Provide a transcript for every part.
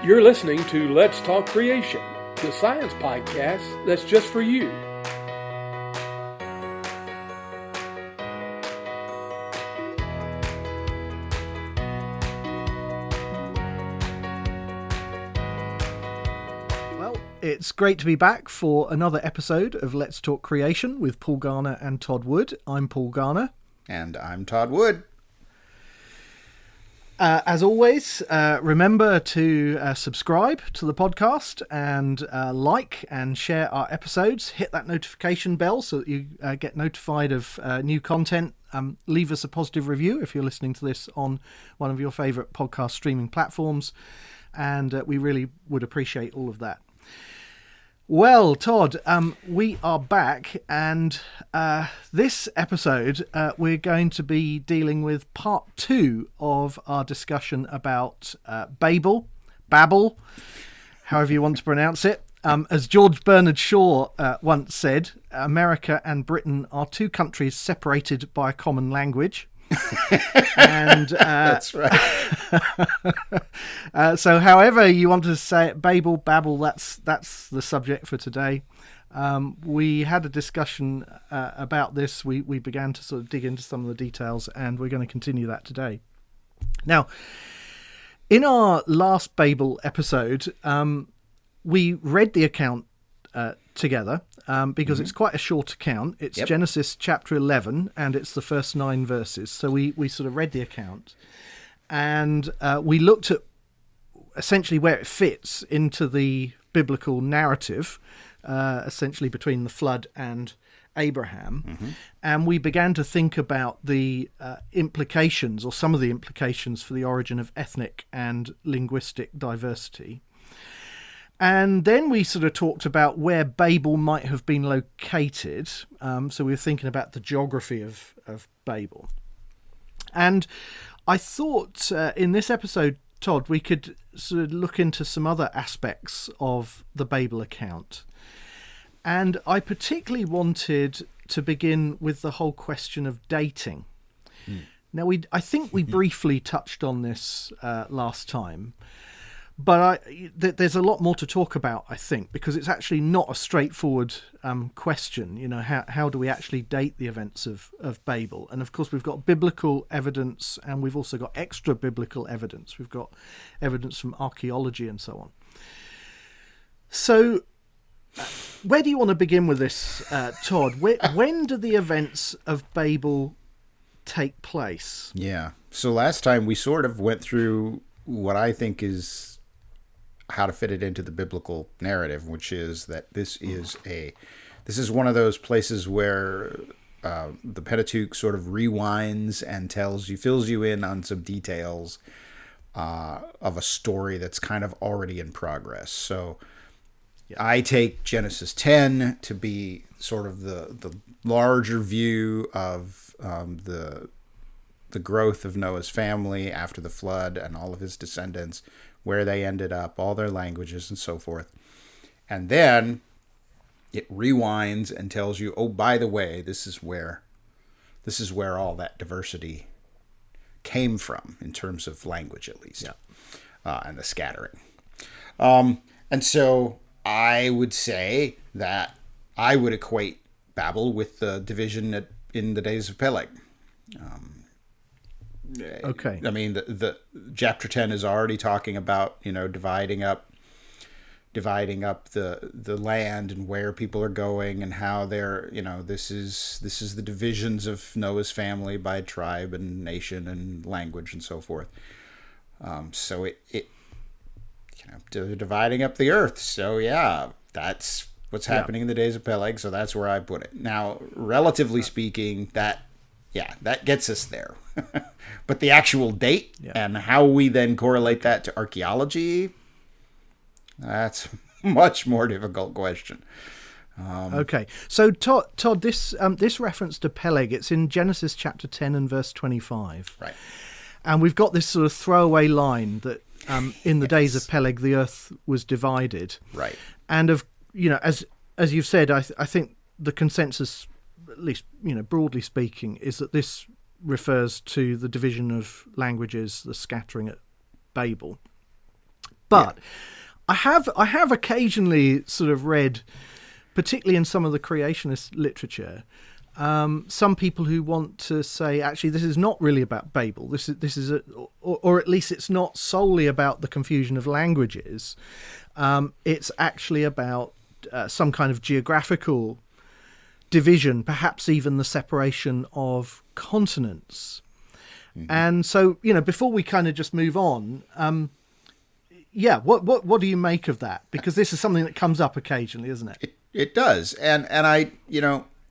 You're listening to Let's Talk Creation, the science podcast that's just for you. Well, it's great to be back for another episode of Let's Talk Creation with Paul Garner and Todd Wood. I'm Paul Garner. And I'm Todd Wood. As always, remember to subscribe to the podcast and like and share our episodes. Hit that notification bell so that you get notified of new content. Leave us a positive review if you're listening to this on one of your favourite podcast streaming platforms. And we really would appreciate all of that. Well, Todd, we are back, and this episode we're going to be dealing with part 2 of our discussion about Babel, however you want to pronounce it. As George Bernard Shaw once said, America and Britain are two countries separated by a common language. And That's right. So however you want to say it, Babel, that's the subject for today. We had a discussion about this. We began to sort of dig into some of the details, and we're going to continue that today. Now, in our last Babel episode, we read the account together because it's quite a short account. It's Genesis chapter 11, and it's the first 9 verses. So we sort of read the account, and we looked at essentially where it fits into the biblical narrative, essentially between the flood and Abraham. And we began to think about the implications, or some of the implications, for the origin of ethnic and linguistic diversity. And then we sort of talked about where Babel might have been located. So we were thinking about the geography of Babel. And I thought in this episode, Todd, we could sort of look into some other aspects of the Babel account. And I particularly wanted to begin with the whole question of dating. Now, I think we briefly touched on this last time. But there's a lot more to talk about, I think, because it's actually not a straightforward question. You know, how do we actually date the events of Babel? And of course, we've got biblical evidence, and we've also got extra biblical evidence. We've got evidence from archaeology and so on. So, where do you want to begin with this, Todd? When do the events of Babel take place? Yeah. So last time we sort of went through what I think is how to fit it into the biblical narrative, which is that this is one of those places where the Pentateuch sort of rewinds and fills you in on some details of a story that's kind of already in progress. So I take Genesis 10 to be sort of the larger view of the growth of Noah's family after the flood and all of his descendants, where they ended up, all their languages and so forth. And then it rewinds and tells you, oh, by the way, this is where all that diversity came from, in terms of language at least, and the scattering. And so I would say that I would equate Babel with the division in the days of Peleg. Okay. I mean, the chapter 10 is already talking about, dividing up the land and where people are going and how they're, this is the divisions of Noah's family by tribe and nation and language and so forth. So it dividing up the earth. So yeah, that's what's happening in the days of Peleg. So that's where I put it. Now, relatively speaking, that gets us there. But the actual date and how we then correlate that to archaeology, that's a much more difficult question. Okay. So, Todd, this reference to Peleg, it's in Genesis chapter 10 and verse 25. Right. And we've got this sort of throwaway line that in the days of Peleg, the earth was divided. Right. And, as you've said, I think the consensus, at least, broadly speaking, is that this refers to the division of languages, the scattering at Babel. But I have occasionally sort of read, particularly in some of the creationist literature, some people who want to say, actually, this is not really about Babel. This is or at least it's not solely about the confusion of languages. It's actually about some kind of geographical division, perhaps even the separation of continents. Mm-hmm. And so, before we kind of just move on, what do you make of that? Because this is something that comes up occasionally, isn't it? It does, and I,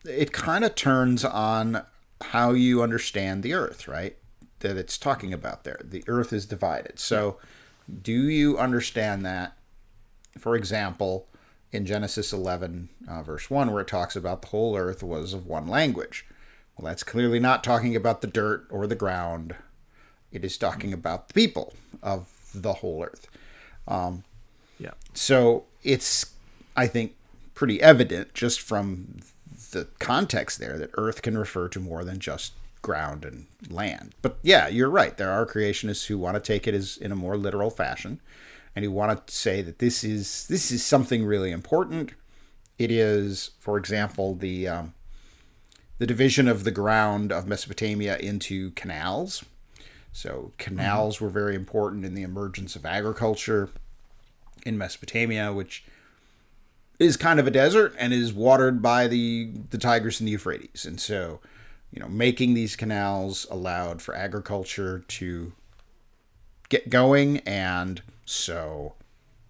it kind of turns on how you understand the Earth, right? That it's talking about there. The Earth is divided. So, do you understand that? For example, in Genesis 11, verse 1, where it talks about the whole earth was of one language. Well, that's clearly not talking about the dirt or the ground. It is talking about the people of the whole earth. So it's, I think, pretty evident just from the context there that earth can refer to more than just ground and land. But yeah, you're right. There are creationists who want to take it as in a more literal fashion, and who want to say that this is something really important. It is, for example, the division of the ground of Mesopotamia into canals. So canals were very important in the emergence of agriculture in Mesopotamia, which is kind of a desert and is watered by the Tigris and the Euphrates. And so, making these canals allowed for agriculture to get going, and so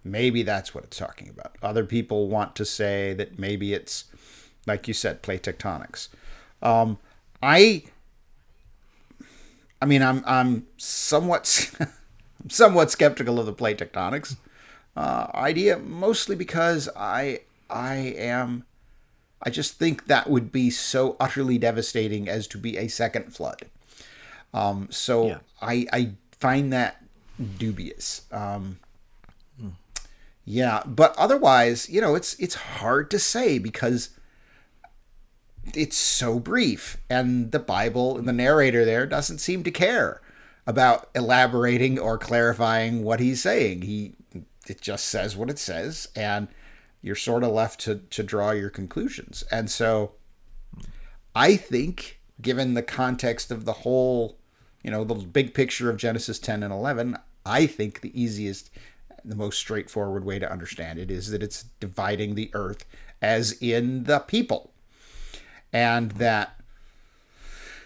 maybe that's what it's talking about. Other people want to say that maybe it's, like you said, plate tectonics. I'm somewhat skeptical of the plate tectonics idea, mostly because I just think that would be so utterly devastating as to be a second flood. I find that dubious. But otherwise, it's hard to say because it's so brief, and the Bible and the narrator there doesn't seem to care about elaborating or clarifying what he's saying. It just says what it says, and you're sort of left to draw your conclusions. And so I think, given the context of the whole, the big picture of Genesis 10 and 11, I think the easiest, the most straightforward way to understand it is that it's dividing the earth as in the people. And that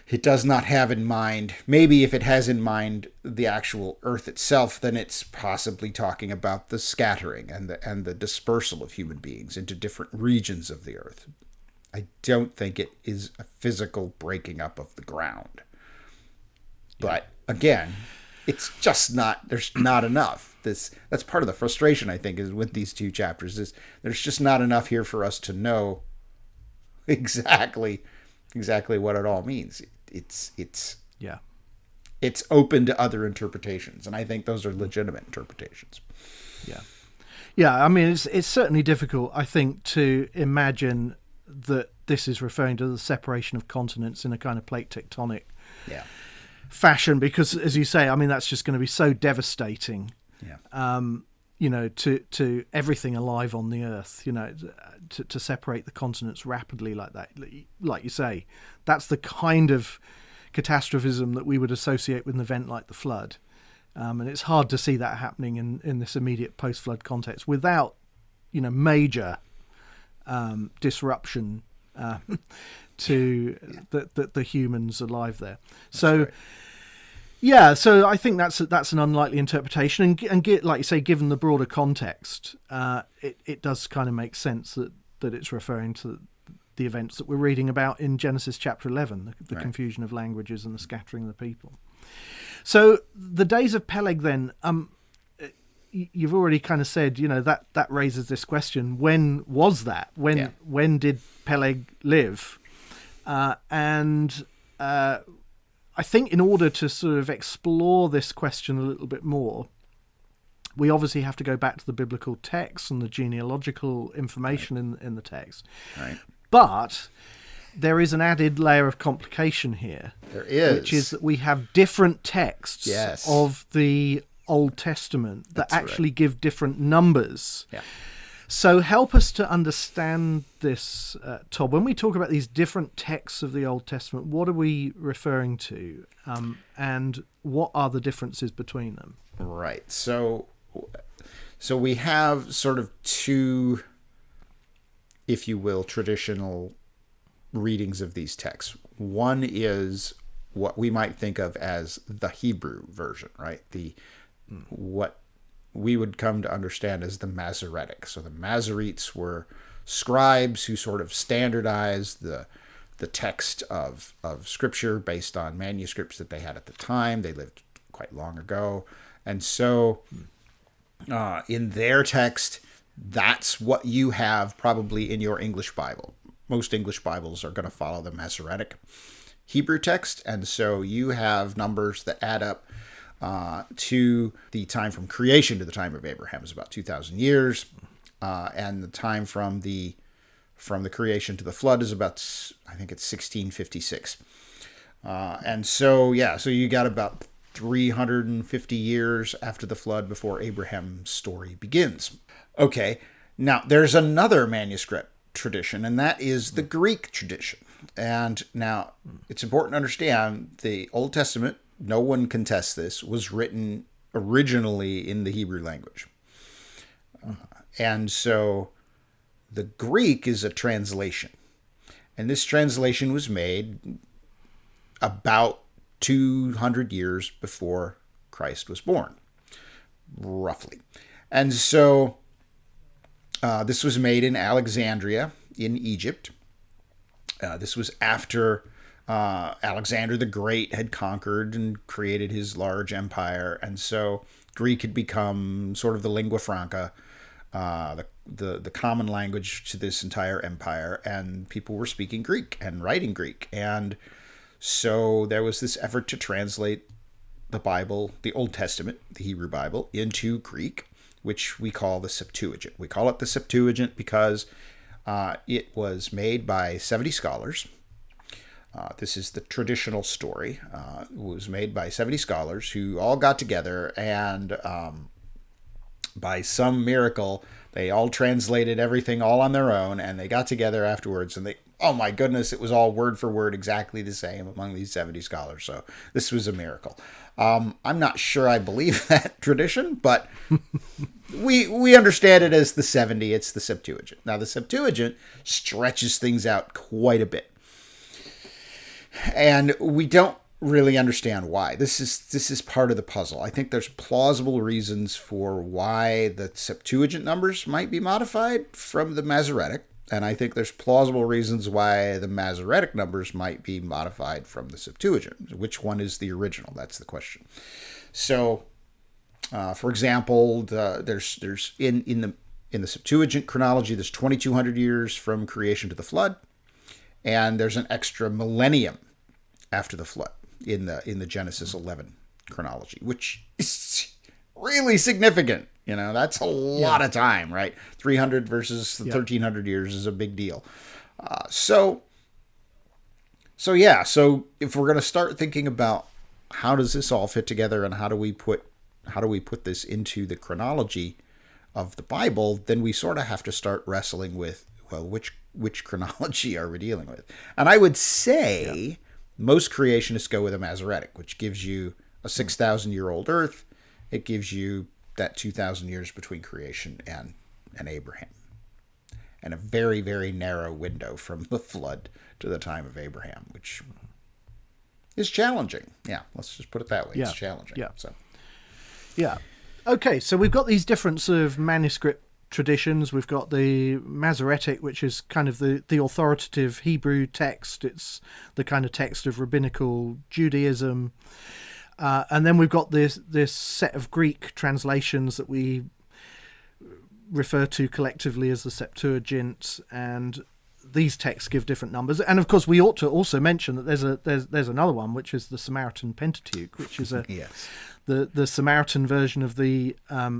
it does not have in mind, maybe if it has in mind the actual earth itself, then it's possibly talking about the scattering and the dispersal of human beings into different regions of the earth. I don't think it is a physical breaking up of the ground. But again, it's just not, there's not enough. That's part of the frustration, I think, is with these two chapters, is there's just not enough here for us to know exactly what it all means. It's open to other interpretations, and I think those are legitimate interpretations. I mean, it's certainly difficult, I think, to imagine that this is referring to the separation of continents in a kind of plate tectonic fashion, because, as you say, I mean, that's just going to be so devastating. To everything alive on the earth, to separate the continents rapidly like that. Like you say, that's the kind of catastrophism that we would associate with an event like the flood. And it's hard to see that happening in this immediate post-flood context without, major disruption to the humans alive there. So. Right. Yeah, so I think that's an unlikely interpretation, and like you say, given the broader context, it does kind of make sense that it's referring to the events that we're reading about in Genesis chapter 11, the right. confusion of languages and the scattering of the people. So the days of Peleg, then, you've already kind of said, that raises this question: when was that? When did Peleg live? I think in order to sort of explore this question a little bit more, we obviously have to go back to the biblical text and the genealogical information right. in the text. Right. But there is an added layer of complication here. There is. Which is that we have different texts yes. of the Old Testament that That's actually right. give different numbers. Yeah. So help us to understand this, Todd. When we talk about these different texts of the Old Testament, what are we referring to, and what are the differences between them? Right. So we have sort of two, if you will, traditional readings of these texts. One is what we might think of as the Hebrew version, right? What we would come to understand as the Masoretic. So the Masoretes were scribes who sort of standardized the text of Scripture based on manuscripts that they had at the time. They lived quite long ago. And so in their text, that's what you have probably in your English Bible. Most English Bibles are going to follow the Masoretic Hebrew text. And so you have numbers that add up to the time from creation to the time of Abraham is about 2,000 years, and the time from the creation to the flood is about, I think it's 1656, and so you got about 350 years after the flood before Abraham's story begins. Okay, now there's another manuscript tradition, and that is the Greek tradition. And now it's important to understand the Old Testament, no one contests this, was written originally in the Hebrew language. And so the Greek is a translation. And this translation was made about 200 years before Christ was born, roughly. And so this was made in Alexandria in Egypt. This was after Alexander the Great had conquered and created his large empire, and so Greek had become sort of the lingua franca, the common language to this entire empire, and people were speaking Greek and writing Greek, and so there was this effort to translate the Bible, the Old Testament, the Hebrew Bible, into Greek, which we call the Septuagint. We call it the Septuagint because it was made by 70 scholars. This is the traditional story. It was made by 70 scholars who all got together, and by some miracle, they all translated everything all on their own, and they got together afterwards, and oh my goodness, it was all word for word exactly the same among these 70 scholars. So this was a miracle. I'm not sure I believe that tradition, but we understand it as the 70. It's the Septuagint. Now, the Septuagint stretches things out quite a bit. And we don't really understand why. This is part of the puzzle. I think there's plausible reasons for why the Septuagint numbers might be modified from the Masoretic, and I think there's plausible reasons why the Masoretic numbers might be modified from the Septuagint. Which one is the original? That's the question. So, for example, there's in the Septuagint chronology, there's 2,200 years from creation to the flood. And there's an extra millennium after the flood in the Genesis 11 chronology, which is really significant. You know, that's a lot of time, right? 300 versus 1,300 years is a big deal. So if we're going to start thinking about how does this all fit together and how do we put this into the chronology of the Bible, then we sort of have to start wrestling with, well, which chronology are we dealing with? And I would say most creationists go with a Masoretic, which gives you a 6,000-year-old Earth. It gives you that 2,000 years between creation and Abraham, and a very, very narrow window from the flood to the time of Abraham, which is challenging. Yeah, let's just put it that way. It's challenging. Yeah. Okay, so we've got these different sort of manuscript traditions. We've got the Masoretic, which is kind of the authoritative Hebrew text. It's the kind of text of rabbinical Judaism. And then we've got this set of Greek translations that we refer to collectively as the Septuagint, and these texts give different numbers. And of course, we ought to also mention that there's another one, which is the Samaritan Pentateuch, which is the Samaritan version of the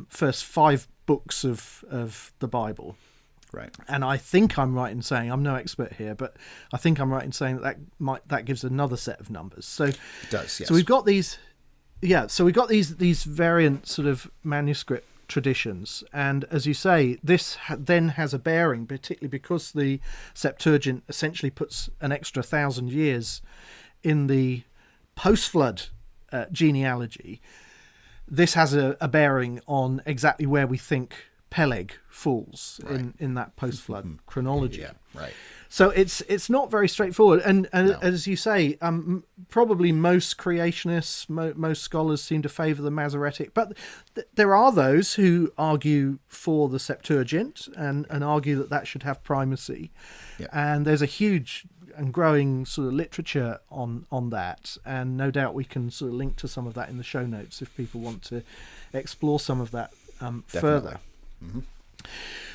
first 5 books of the Bible. Right. And I think I'm right in saying, I'm no expert here, but I think I'm right in saying that gives another set of numbers. So it does, yes. So we've got these yeah, so we got these variant sort of manuscript traditions, and as you say, this then has a bearing, particularly because the Septuagint essentially puts an extra 1,000 years in the post-flood genealogy. This has a bearing on exactly where we think Peleg falls in that post-flood chronology. Yeah, right. So it's not very straightforward, and No. as you say, probably most creationists, most scholars seem to favour the Masoretic, but there are those who argue for the Septuagint and argue that should have primacy, and there's a huge and growing sort of literature on that, and no doubt we can sort of link to some of that in the show notes if people want to explore some of that further. Mm-hmm.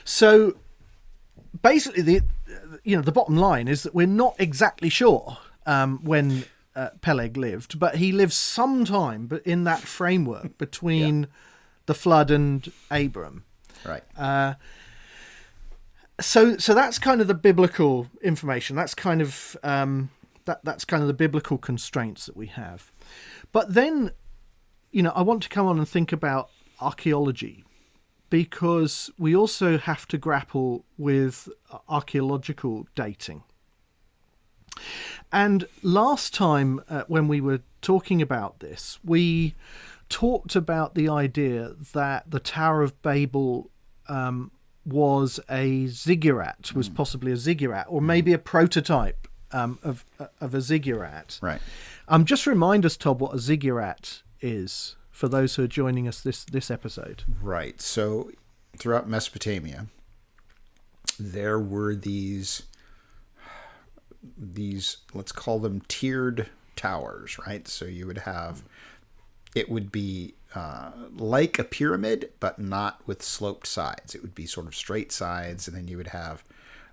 So basically, the bottom line is that we're not exactly sure when Peleg lived, but he lived sometime, but in that framework between the flood and Abram. Right. So that's kind of the biblical information. That's kind of that's kind of the biblical constraints that we have. But then, I want to come on and think about archaeology, because we also have to grapple with archaeological dating. And last time when we were talking about this, we talked about the idea that the Tower of Babel was a ziggurat, was possibly a ziggurat, or maybe a prototype of a ziggurat. Right. Just remind us, Todd, what a ziggurat is for those who are joining us this episode. Right. So throughout Mesopotamia, there were these, let's call them tiered towers, right? So you would have, it would be like a pyramid, but not with sloped sides. It would be sort of straight sides, and then you would have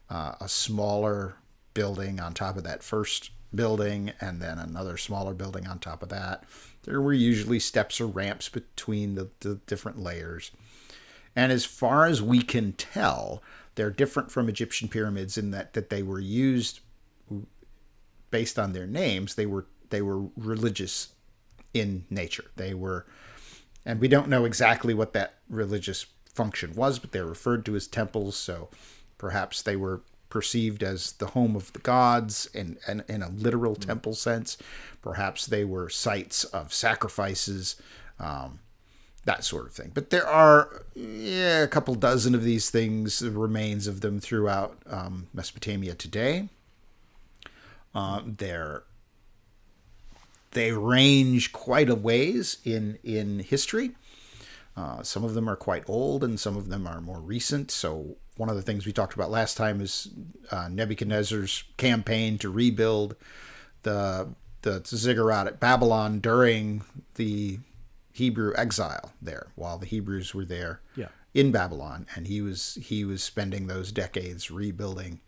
a smaller building on top of that first building, and then another smaller building on top of that. There were usually steps or ramps between the different layers. And as far as we can tell, they're different from Egyptian pyramids in that they were used based on their names. They were religious in nature. They were, and we don't know exactly what that religious function was, but they're referred to as temples. So perhaps they were perceived as the home of the gods in a literal temple sense. Perhaps they were sites of sacrifices, that sort of thing. But there are a couple dozen of these things, the remains of them throughout Mesopotamia today. They range quite a ways in history. Some of them are quite old and some of them are more recent. So one of the things we talked about last time is Nebuchadnezzar's campaign to rebuild the ziggurat at Babylon during the Hebrew exile there, while the Hebrews were there in Babylon, and he was spending those decades rebuilding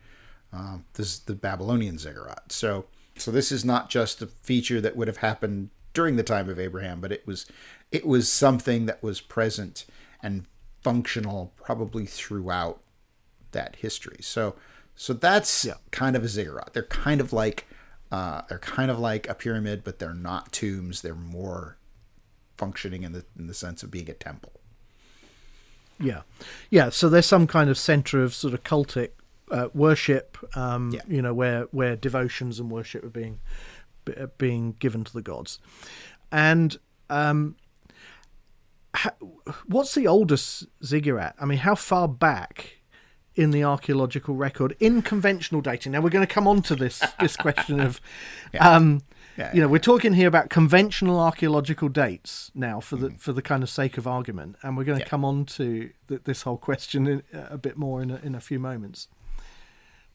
the Babylonian ziggurat. So this is not just a feature that would have happened during the time of Abraham, but it was something that was present and functional probably throughout that history. So that's kind of a ziggurat. They're kind of like a pyramid, but they're not tombs. They're more functioning in the sense of being a temple. Yeah. So there's some kind of center of sort of cultic worship, where devotions and worship are being given to the gods. And what's the oldest ziggurat? I mean, how far back in the archaeological record in conventional dating? Now we're going to come on to this question of, we're talking here about conventional archaeological dates now for the kind of sake of argument, and we're going to come on to this whole question a bit more in a few moments.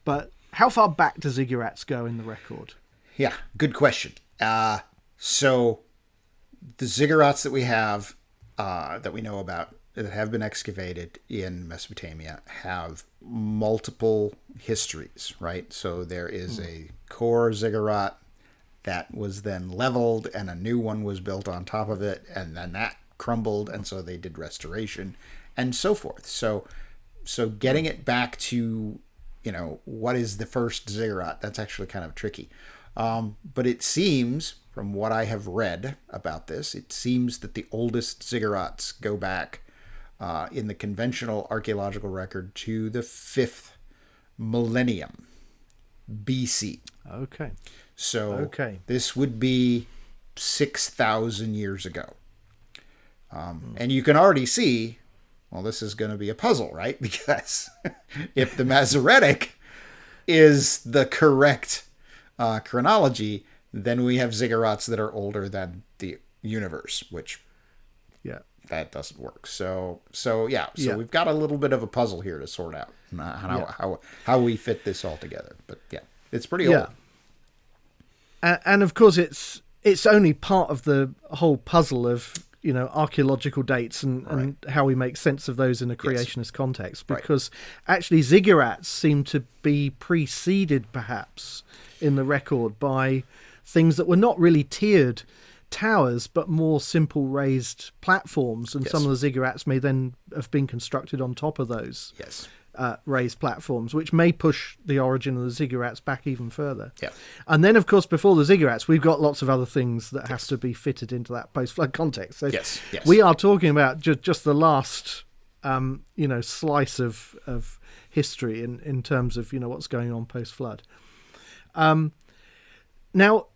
But how far back do ziggurats go in the record? Yeah, good question. So the ziggurats that we have, that we know about, that have been excavated in Mesopotamia have multiple histories, right? So there is a core ziggurat that was then leveled and a new one was built on top of it, and then that crumbled, and so they did restoration and so forth. So getting it back to, what is the first ziggurat, that's actually kind of tricky. But it seems from what I have read about this, it seems that the oldest ziggurats go back in the conventional archaeological record to the 5th millennium BC. Okay. So this would be 6,000 years ago. And you can already see, well, this is going to be a puzzle, right? Because if the Masoretic is the correct chronology, then we have ziggurats that are older than the universe, which that doesn't work. So we've got a little bit of a puzzle here to sort out how we fit this all together. But it's pretty old. And of course, it's only part of the whole puzzle of archaeological dates and how we make sense of those in a creationist context. Because actually, ziggurats seem to be preceded, perhaps, in the record by things that were not really tiered towers, but more simple raised platforms. And some of the ziggurats may then have been constructed on top of those raised platforms, which may push the origin of the ziggurats back even further. And then, of course, before the ziggurats, we've got lots of other things that have to be fitted into that post-flood context. So we are talking about just the last slice of history in terms of what's going on post-flood. Now,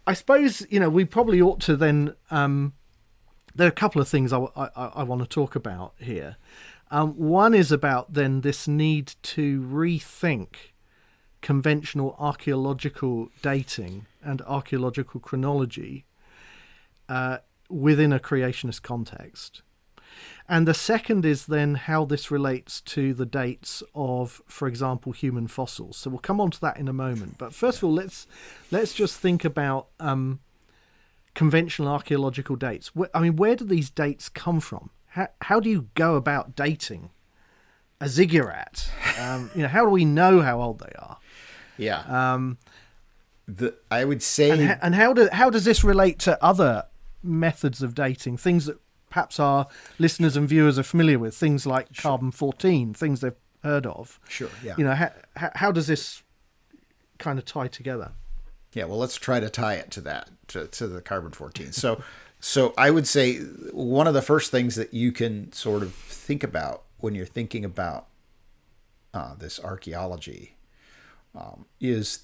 I suppose we probably ought to then. There are a couple of things I want to talk about here. One is about then this need to rethink conventional archaeological dating and archaeological chronology within a creationist context. And the second is then how this relates to the dates of, for example, human fossils. So we'll come on to that in a moment. But first of all, let's just think about conventional archaeological dates. Where do these dates come from? How do you go about dating a ziggurat? How do we know how old they are? I would say, and how does this relate to other methods of dating? Things that perhaps our listeners and viewers are familiar with, things like carbon-14, things they've heard of. How does this kind of tie together? Well, let's try to tie it to that, to the carbon-14. So I would say one of the first things that you can sort of think about when you're thinking about this archaeology is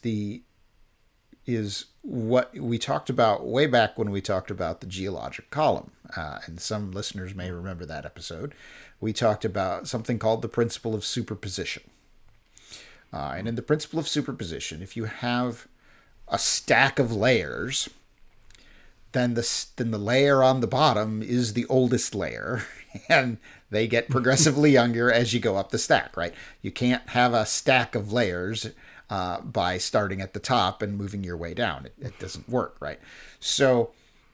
what we talked about way back when we talked about the geologic column. And some listeners may remember that episode. We talked about something called the principle of superposition. And in the principle of superposition, if you have a stack of layers, then the layer on the bottom is the oldest layer, and they get progressively younger as you go up the stack, right? You can't have a stack of layers by starting at the top and moving your way down. It doesn't work, right? So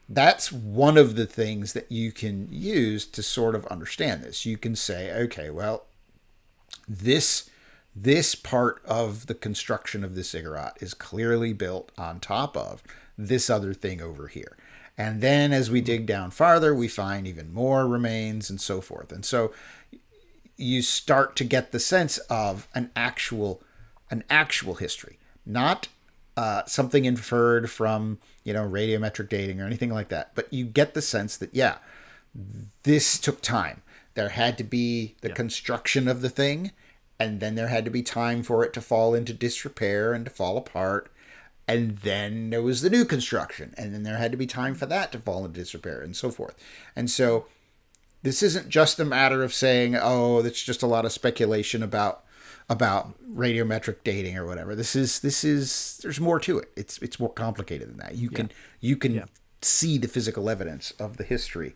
that's one of the things that you can use to sort of understand this. You can say, okay, well, this part of the construction of this ziggurat is clearly built on top of this other thing over here. And then as we dig down farther, we find even more remains and so forth. And so you start to get the sense of an actual history, not something inferred from, radiometric dating or anything like that. But you get the sense that, this took time. There had to be the construction of the thing, and then there had to be time for it to fall into disrepair and to fall apart. And then there was the new construction, and then there had to be time for that to fall into disrepair and so forth. And so this isn't just a matter of saying, oh, it's just a lot of speculation about radiometric dating or whatever. This is there's more to it. It's more complicated than that. You can see the physical evidence of the history.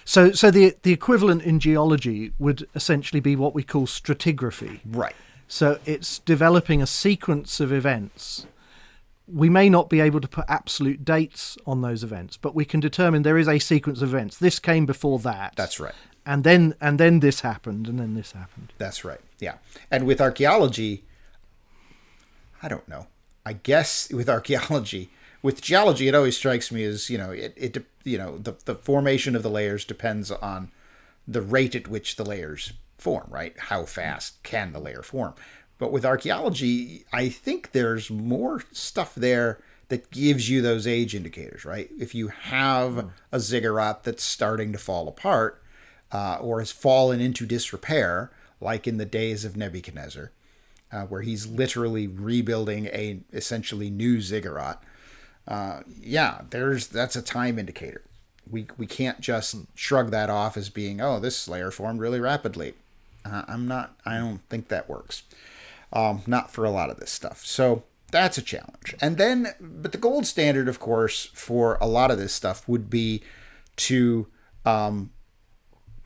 So the equivalent in geology would essentially be what we call stratigraphy. Right. So it's developing a sequence of events. We may not be able to put absolute dates on those events, but we can determine there is a sequence of events. This came before that. That's right. And then this happened, and then this happened. That's right. Yeah. And with archaeology, I don't know. I guess with archaeology, with geology, it always strikes me as, the formation of the layers depends on the rate at which the layers form, right? How fast can the layer form? But with archaeology, I think there's more stuff there that gives you those age indicators, right? If you have a ziggurat that's starting to fall apart or has fallen into disrepair, like in the days of Nebuchadnezzar, where he's literally rebuilding a essentially new ziggurat, that's a time indicator. We can't just shrug that off as being, oh, this layer formed really rapidly. I don't think that works. Not for a lot of this stuff. So that's a challenge. And then, but the gold standard, of course, for a lot of this stuff would be to pin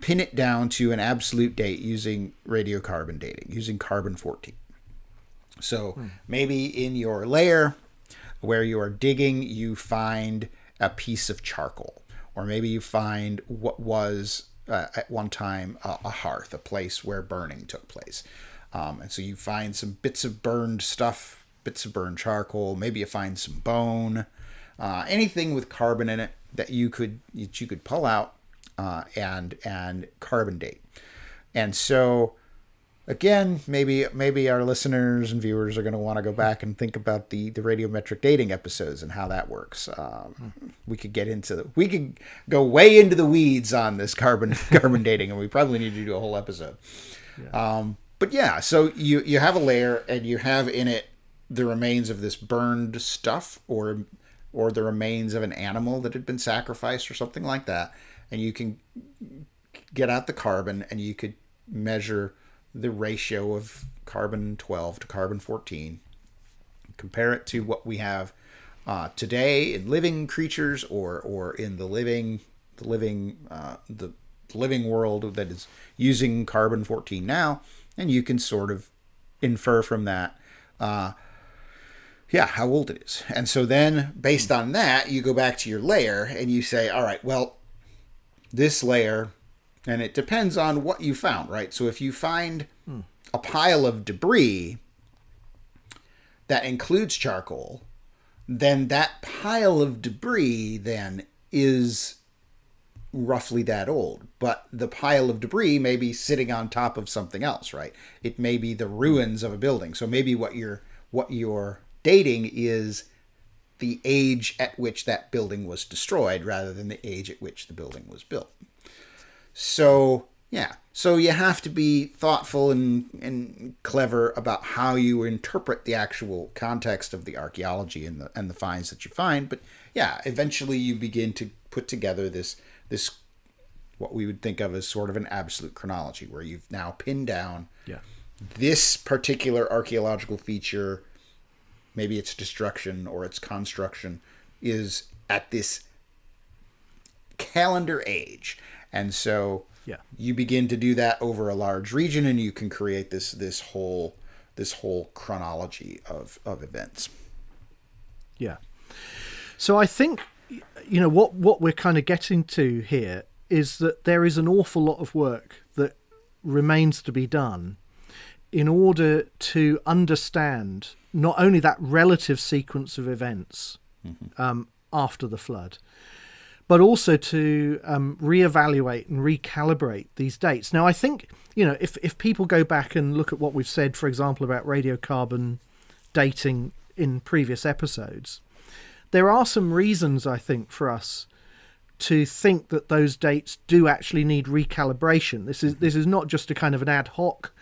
it down to an absolute date using radiocarbon dating, using carbon-14. So maybe in your layer where you are digging, you find a piece of charcoal, or maybe you find what was at one time a hearth, a place where burning took place. And so you find some bits of burned stuff, bits of burned charcoal, maybe you find some bone, anything with carbon in it that you could pull out and carbon date. And so again, maybe our listeners and viewers are going to want to go back and think about the radiometric dating episodes and how that works. We could go way into the weeds on this carbon dating, and we probably need to do a whole episode. Yeah. But yeah, so you have a layer, and you have in it the remains of this burned stuff, or the remains of an animal that had been sacrificed, or something like that, and you can get out the carbon, and you could measure the ratio of carbon-12 to carbon-14, compare it to what we have today in living creatures, or in the living world that is using carbon-14 now, and you can sort of infer from that how old it is. And so then, based on that, you go back to your layer and you say, all right, well, this layer, and it depends on what you found, right? So if you find a pile of debris that includes charcoal, then that pile of debris then is roughly that old. But the pile of debris may be sitting on top of something else, right? It may be the ruins of a building. So maybe what you're dating is the age at which that building was destroyed rather than the age at which the building was built. So you have to be thoughtful and clever about how you interpret the actual context of the archaeology and the finds that you find. But yeah, eventually you begin to put together this what we would think of as sort of an absolute chronology, where you've now pinned down this particular archaeological feature, maybe its destruction or its construction, is at this calendar age. And so you begin to do that over a large region, and you can create this whole chronology of events. Yeah. So I think, what we're kind of getting to here is that there is an awful lot of work that remains to be done in order to understand not only that relative sequence of events after the flood, but also to reevaluate and recalibrate these dates. Now, I think, if people go back and look at what we've said, for example, about radiocarbon dating in previous episodes, there are some reasons, I think, for us to think that those dates do actually need recalibration. This is not just a kind of an ad hoc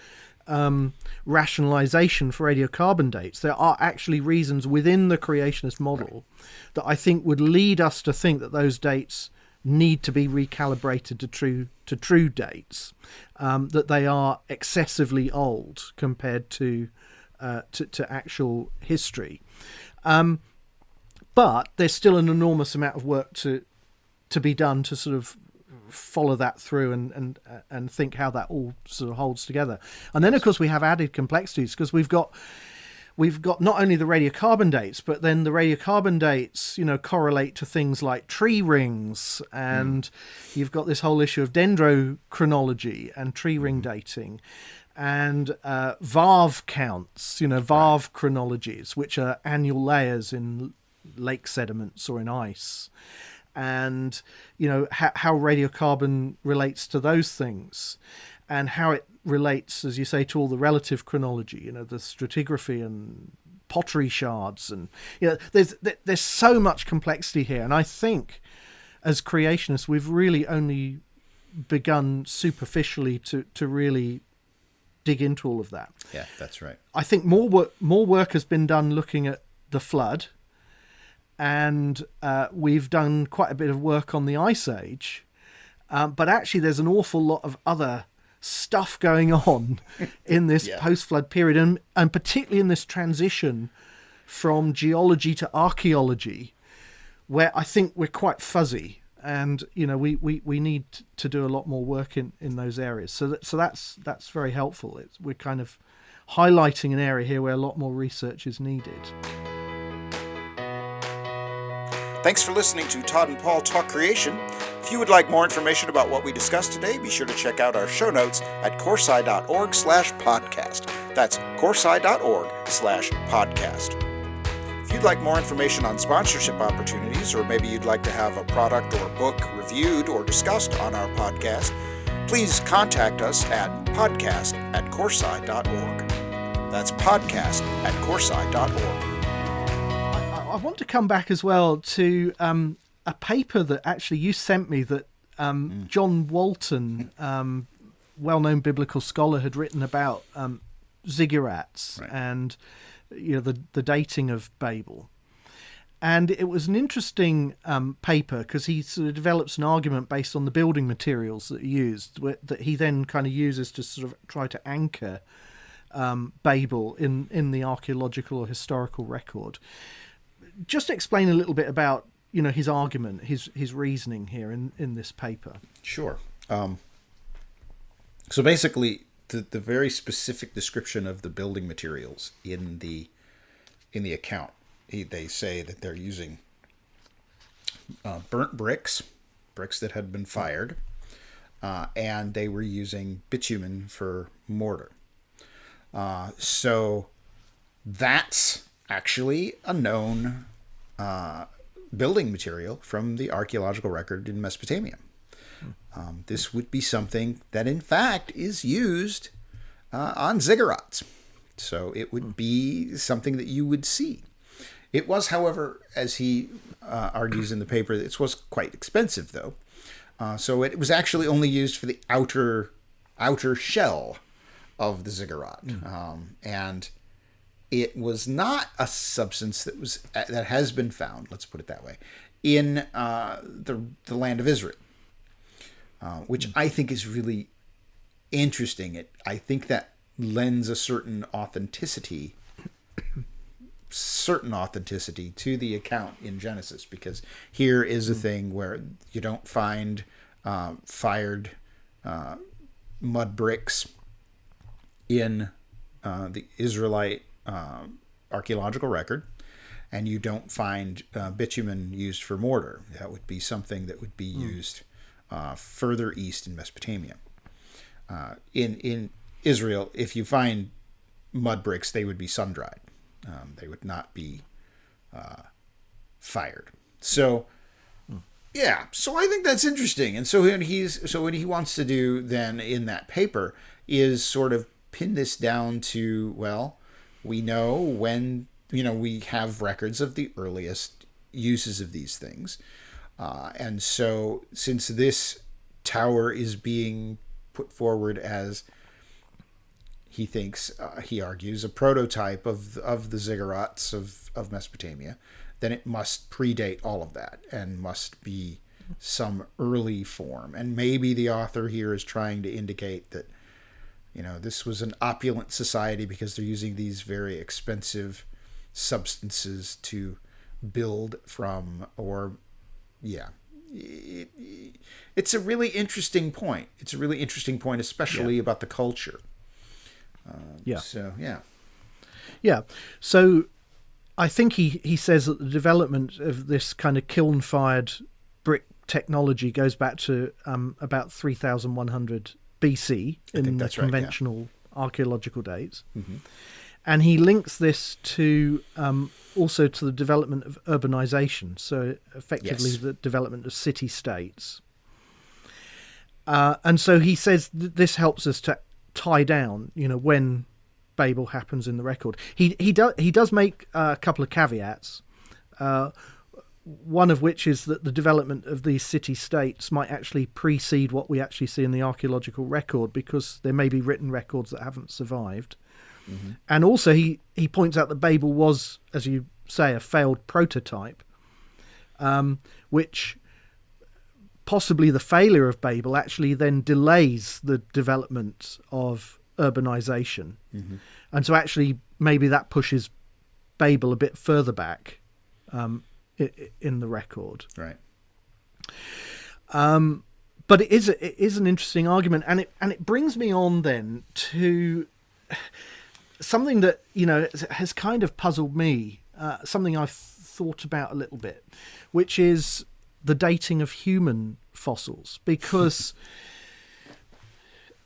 rationalization for radiocarbon dates. There are actually reasons within the creationist model that I think would lead us to think that those dates need to be recalibrated to true dates, that they are excessively old compared to actual history. But there's still an enormous amount of work to be done to sort of follow that through and think how that all sort of holds together. And then, of course, we have added complexities, because we've got not only the radiocarbon dates, but then the radiocarbon dates, correlate to things like tree rings, and you've got this whole issue of dendrochronology and tree ring dating, and varv counts, varv chronologies, which are annual layers in lake sediments or in ice. And how radiocarbon relates to those things, and how it relates, as you say, to all the relative chronology, the stratigraphy and pottery shards, and there's so much complexity here. And I think as creationists, we've really only begun superficially to really dig into all of that. Yeah, that's right. I think more work has been done looking at the flood, and we've done quite a bit of work on the Ice Age, but actually there's an awful lot of other stuff going on in this post-flood period, and particularly in this transition from geology to archaeology, where I think we're quite fuzzy, and we need to do a lot more work in those areas. So that's very helpful. We're kind of highlighting an area here where a lot more research is needed. Thanks for listening to Todd and Paul Talk Creation. If you would like more information about what we discussed today, be sure to check out our show notes at coresci.org/podcast. That's coresci.org/podcast. If you'd like more information on sponsorship opportunities, or maybe you'd like to have a product or book reviewed or discussed on our podcast, please contact us at podcast@coresci.org. That's podcast@coresci.org. I want to come back as well to a paper that actually you sent me that John Walton, well-known biblical scholar, had written about ziggurats, right, and the dating of Babel. And it was an interesting paper because he sort of develops an argument based on the building materials that are used, that he then kind of uses to sort of try to anchor Babel in the archaeological or historical record. Just explain a little bit about his argument, his reasoning here in this paper. Sure. So basically, the very specific description of the building materials in the account, they say that they're using burnt bricks that had been fired, and they were using bitumen for mortar. So that's actually a known building material from the archaeological record in Mesopotamia. This would be something that, in fact, is used on ziggurats. So it would be something that you would see. It was, however, as he argues in the paper, it was quite expensive, though. So it was actually only used for the outer shell of the ziggurat. And it was not a substance that has been found, let's put it that way, in the land of Israel, which I think is really interesting. I think that lends a certain authenticity to the account in Genesis, because here is a thing where you don't find fired mud bricks in the Israelite archaeological record, and you don't find bitumen used for mortar. That would be something that would be used further east in Mesopotamia. In Israel, if you find mud bricks, they would be sun-dried. They would not be fired. So, yeah. So I think that's interesting. And so what he wants to do then in that paper is sort of pin this down to, well, we know when, we have records of the earliest uses of these things. And so since this tower is being put forward as, he thinks, he argues, a prototype of the ziggurats of Mesopotamia, then it must predate all of that and must be some early form. And maybe the author here is trying to indicate that, this was an opulent society because they're using these very expensive substances to build from, or, yeah. It's a really interesting point. Especially about the culture. So, yeah. Yeah. So I think he says that the development of this kind of kiln-fired brick technology goes back to about 3,100 BC in the conventional archaeological dates. Mm-hmm. And he links this to also to the development of urbanization, so effectively the development of city-states. And so he says this helps us to tie down, when Babel happens in the record. He does make a couple of caveats. One of which is that the development of these city-states might actually precede what we actually see in the archaeological record, because there may be written records that haven't survived. Mm-hmm. And also he points out that Babel was, as you say, a failed prototype, which possibly the failure of Babel actually then delays the development of urbanization. Mm-hmm. And so actually maybe that pushes Babel a bit further back in the record, right? But it is an interesting argument, and it brings me on then to something that has kind of puzzled me, something I've thought about a little bit, which is the dating of human fossils, because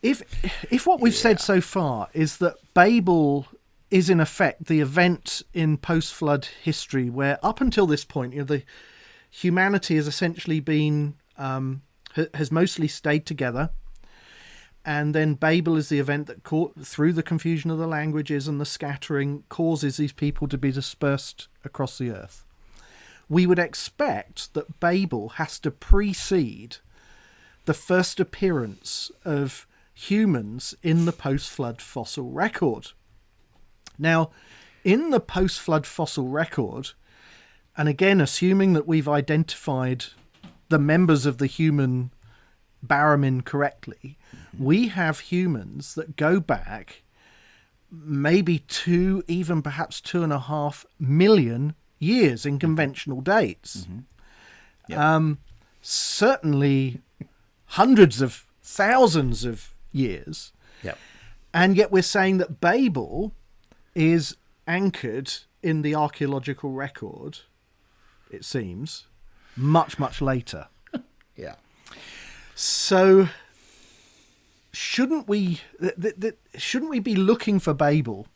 if what we've said so far is that Babel is in effect the event in post-flood history where up until this point, the humanity has essentially been has mostly stayed together, and then Babel is the event that through the confusion of the languages and the scattering causes these people to be dispersed across the earth. We would expect that Babel has to precede the first appearance of humans in the post-flood fossil record. Now, in the post-flood fossil record, and again, assuming that we've identified the members of the human Baramin correctly, we have humans that go back maybe 2, even perhaps 2.5 million years in conventional dates. Mm-hmm. Yep. Certainly hundreds of thousands of years. Yep. And yet we're saying that Babel is anchored in the archaeological record, it seems, much, much later. Yeah. So shouldn't we be looking for Babel,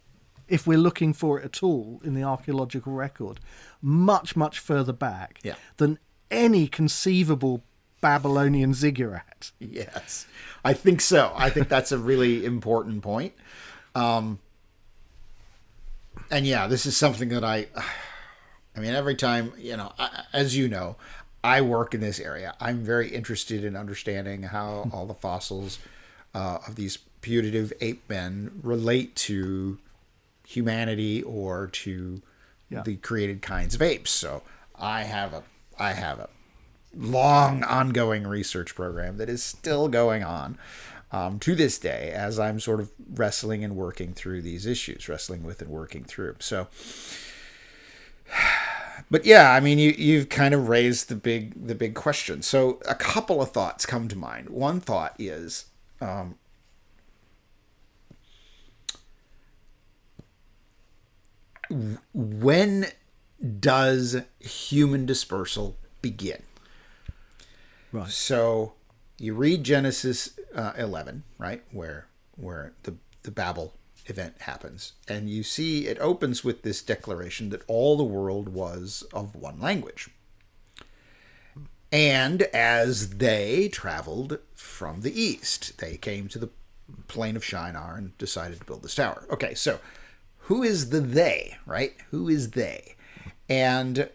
if we're looking for it at all in the archaeological record, much, much further back than any conceivable Babylonian ziggurat? Yes, I think so. I think that's a really important point. And yeah, this is something that I mean, every time, as you know, I work in this area, I'm very interested in understanding how all the fossils of these putative ape men relate to humanity or to the created kinds of apes. So I have a long ongoing research program that is still going on to this day, as I'm sort of wrestling and working through these issues, wrestling with and working through. So, but yeah, I mean, you've kind of raised the big question. So a couple of thoughts come to mind. One thought is, when does human dispersal begin? Right. So you read Genesis 11, right, where the Babel event happens, and you see it opens with this declaration that all the world was of one language. And as they traveled from the east, they came to the plain of Shinar and decided to build this tower. Okay, so who is the they, right? Who is they? And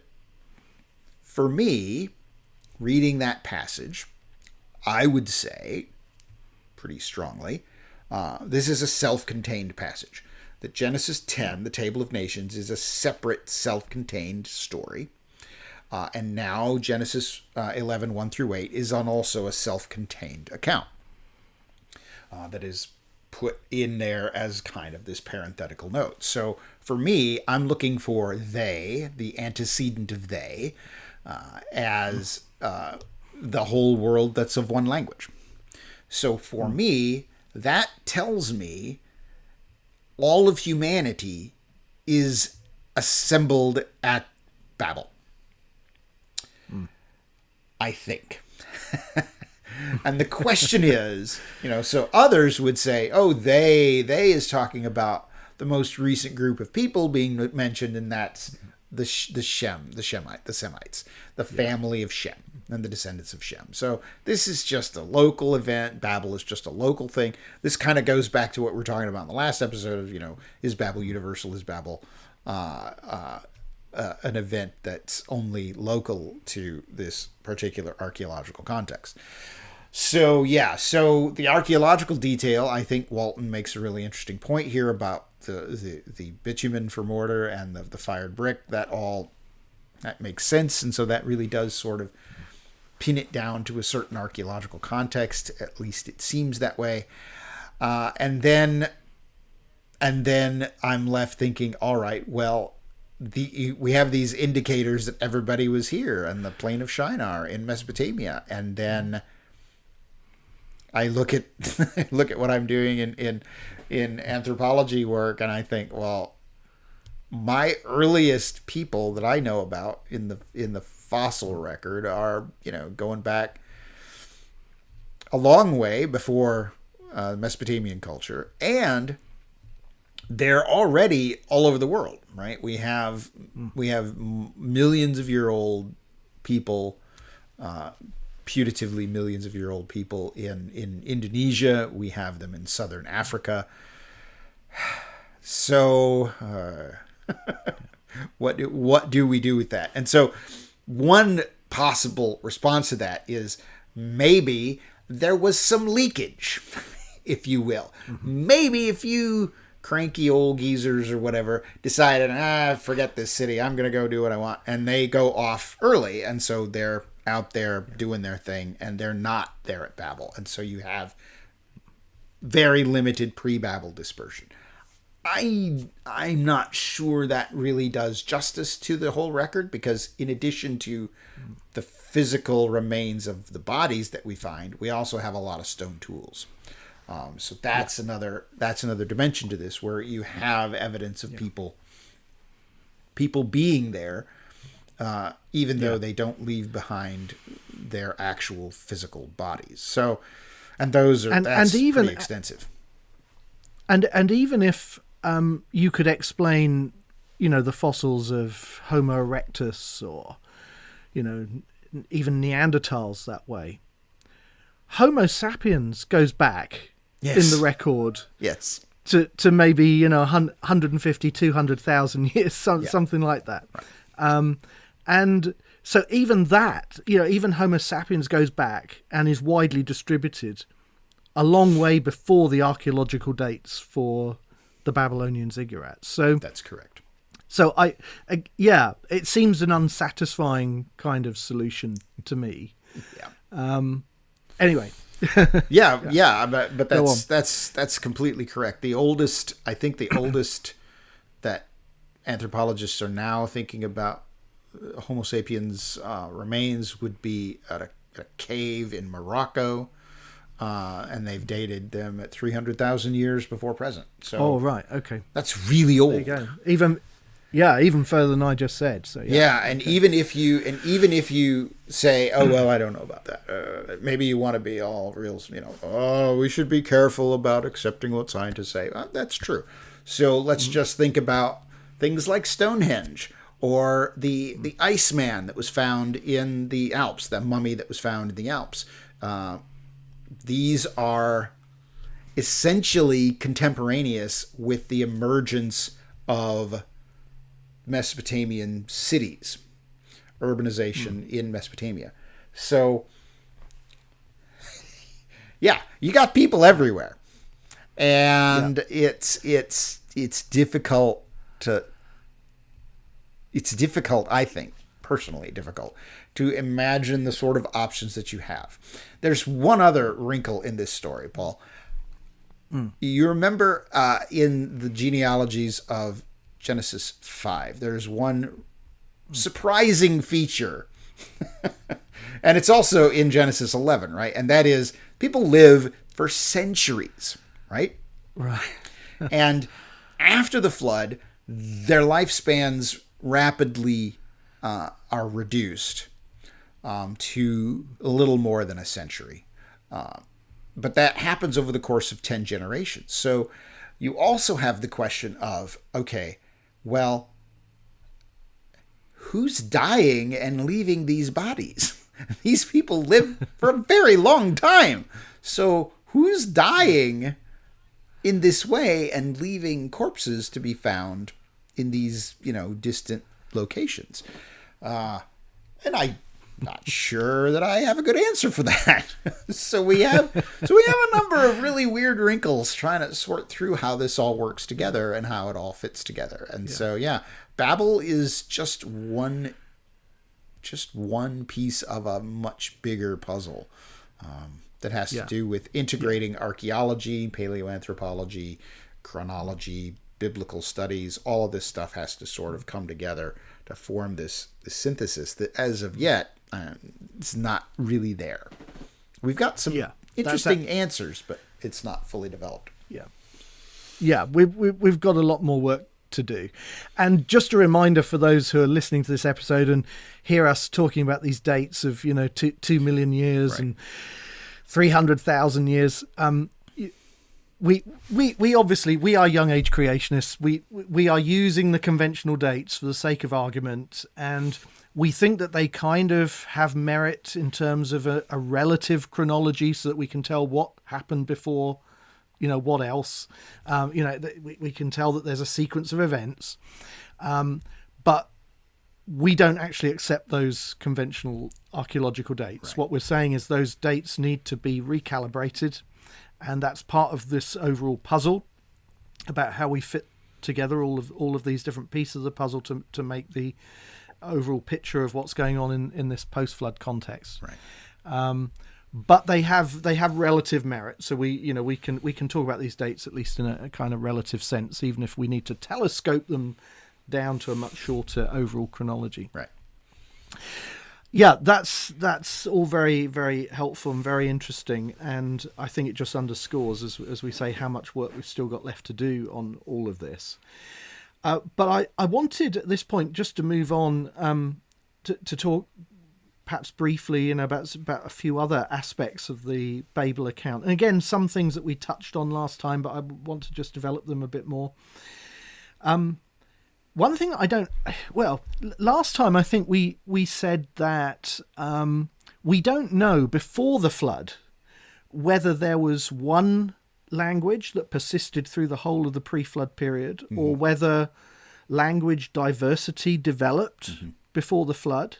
for me, reading that passage, I would say pretty strongly, this is a self-contained passage. That Genesis 10, the Table of Nations, is a separate self-contained story. And now Genesis 11, 1 through 8 is also a self-contained account that is put in there as kind of this parenthetical note. So for me, I'm looking for they, the antecedent of they, as the whole world that's of one language. So for me, that tells me all of humanity is assembled at Babel. I think. And the question is, so others would say, oh, they is talking about the most recent group of people being mentioned, and that's the Semites, the family of Shem. and the descendants of Shem. So this is just a local event. Babel is just a local thing. This kind of goes back to what we were talking about in the last episode of, is Babel universal? Is Babel an event that's only local to this particular archaeological context? So the archaeological detail, I think Walton makes a really interesting point here about the bitumen for mortar and the fired brick. That makes sense, and so that really does sort of pin it down to a certain archaeological context. At least it seems that way. And then I'm left thinking, all right, well, we have these indicators that everybody was here on the plain of Shinar in Mesopotamia, and then I look at what I'm doing in anthropology work, and I think, well, my earliest people that I know about in the fossil record are, going back a long way before Mesopotamian culture, and they're already all over the world, right? We have millions of year old people, putatively millions of year old people in Indonesia. We have them in southern Africa. So what do we do with that? And so one possible response to that is maybe there was some leakage, if you will. Mm-hmm. Maybe if you cranky old geezers or whatever decided, forget this city, I'm going to go do what I want, and they go off early, and so they're out there doing their thing, and they're not there at Babel, and so you have very limited pre-Babel dispersion. I'm not sure that really does justice to the whole record, because in addition to the physical remains of the bodies that we find, we also have a lot of stone tools. So that's another dimension to this, where you have evidence of people being there, even though they don't leave behind their actual physical bodies. So, and that's even pretty extensive. And even if you could explain, the fossils of Homo erectus or, even Neanderthals that way, Homo sapiens goes back in the record to maybe 150, 200,000 years, something like that. Right. And so even that, even Homo sapiens goes back and is widely distributed a long way before the archaeological dates for the Babylonian ziggurats. So that's correct. So it seems an unsatisfying kind of solution to me. Yeah. Anyway. but that's completely correct. The oldest that anthropologists are now thinking about Homo sapiens remains would be at a cave in Morocco, and they've dated them at 300,000 years before present. So, right, okay, that's really old. There you go. Even further than I just said. So even if you say, oh well, I don't know about that. Maybe you want to be all real, we should be careful about accepting what scientists say. That's true. So let's just think about things like Stonehenge, or the Iceman that was found in the Alps, that mummy that was found in the Alps. These are essentially contemporaneous with the emergence of Mesopotamian cities, urbanization in Mesopotamia. So, you got people everywhere, and it's difficult to. It's difficult, I think, personally difficult, to imagine the sort of options that you have. There's one other wrinkle in this story, Paul. You remember in the genealogies of Genesis 5, there's one surprising feature. And it's also in Genesis 11, right? And that is, people live for centuries, right? Right. And after the flood, their lifespans rapidly are reduced to a little more than a century. But that happens over the course of 10 generations. So you also have the question of, okay, well, who's dying and leaving these bodies? These people live for a very long time. So who's dying in this way and leaving corpses to be found in these, distant locations? And I'm not sure that I have a good answer for that. So we have a number of really weird wrinkles trying to sort through how this all works together and how it all fits together. And so Babel is just one piece of a much bigger puzzle that has to do with integrating archaeology, paleoanthropology, chronology, biblical studies. All of this stuff has to sort of come together to form this synthesis that, as of yet, it's not really there. We've got some interesting answers, but it's not fully developed. We've got a lot more work to do. And just a reminder for those who are listening to this episode and hear us talking about these dates of 2 million years and 300,000 years. We obviously, we are young age creationists. We are using the conventional dates for the sake of argument, and we think that they kind of have merit in terms of a relative chronology, so that we can tell what happened before what else. We can tell that there's a sequence of events, but we don't actually accept those conventional archaeological dates. What we're saying is those dates need to be recalibrated, and that's part of this overall puzzle about how we fit together all of these different pieces of the puzzle to make the overall picture of what's going on in this post-flood context. But they have relative merit, so we can talk about these dates at least in a kind of relative sense, even if we need to telescope them down to a much shorter overall chronology. That's all very, very helpful and very interesting, and I think it just underscores, as we say, how much work we've still got left to do on all of this. But I wanted at this point just to move on to talk perhaps briefly about a few other aspects of the Babel account. And again, some things that we touched on last time, but I want to just develop them a bit more. One thing last time I think we said that we don't know before the flood whether there was one language that persisted through the whole of the pre-flood period, or whether language diversity developed before the flood.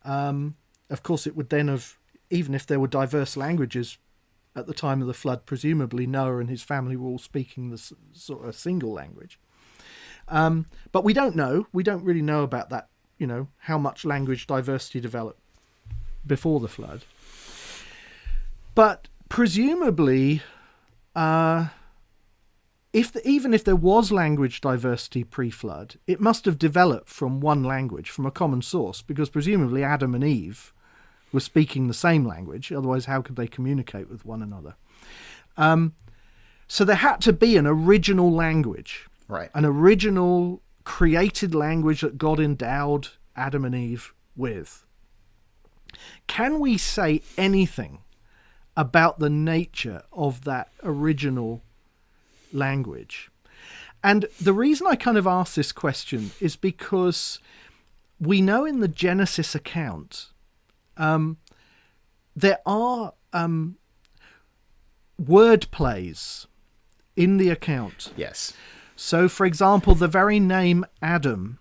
Of course, it would then have, even if there were diverse languages at the time of the flood, presumably Noah and his family were all speaking the sort of single language. But we don't know. We don't really know about that, how much language diversity developed before the flood. But presumably, even if there was language diversity pre-flood, it must have developed from one language, from a common source, because presumably Adam and Eve were speaking the same language. Otherwise, how could they communicate with one another? So there had to be an original language, an original created language that God endowed Adam and Eve with. Can we say anything about the nature of that original language? And the reason I kind of ask this question is because we know in the Genesis account there are word plays in the account. Yes. So, for example, the very name Adam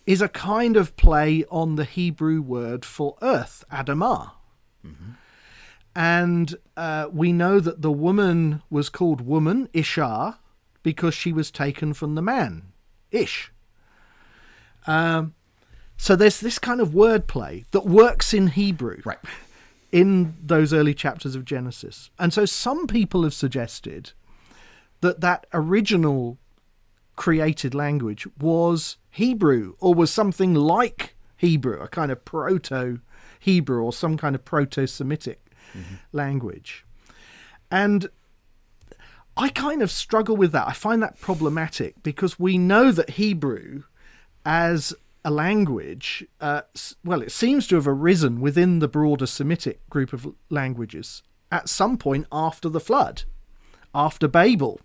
is a kind of play on the Hebrew word for earth, Adamah. And we know that the woman was called woman, Isha, because she was taken from the man, Ish. So there's this kind of wordplay that works in Hebrew in those early chapters of Genesis. And so some people have suggested that original created language was Hebrew, or was something like Hebrew, a kind of proto-Hebrew or some kind of proto-Semitic language. And I kind of struggle with that. I find that problematic because we know that Hebrew as a language, it seems to have arisen within the broader Semitic group of languages at some point after the flood, after Babel.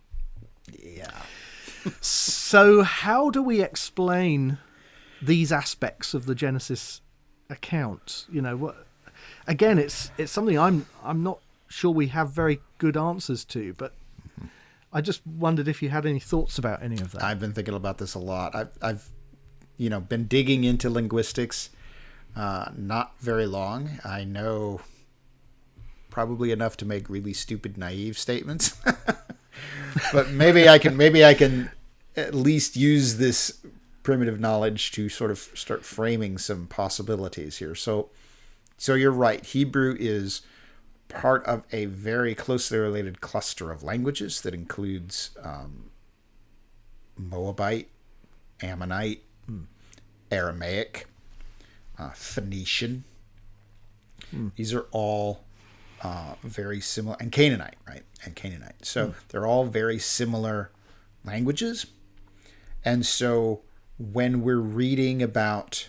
So how do we explain these aspects of the Genesis account? again, it's something I'm not sure we have very good answers to, but I just wondered if you had any thoughts about any of that. I've been thinking about this a lot. I've been digging into linguistics, not very long. I know probably enough to make really stupid, naive statements, but maybe I can at least use this primitive knowledge to sort of start framing some possibilities here. So you're right. Hebrew is part of a very closely related cluster of languages that includes Moabite, Ammonite, Aramaic, Phoenician. These are all very similar, and Canaanite, right? And Canaanite. So they're all very similar languages. And so when we're reading about,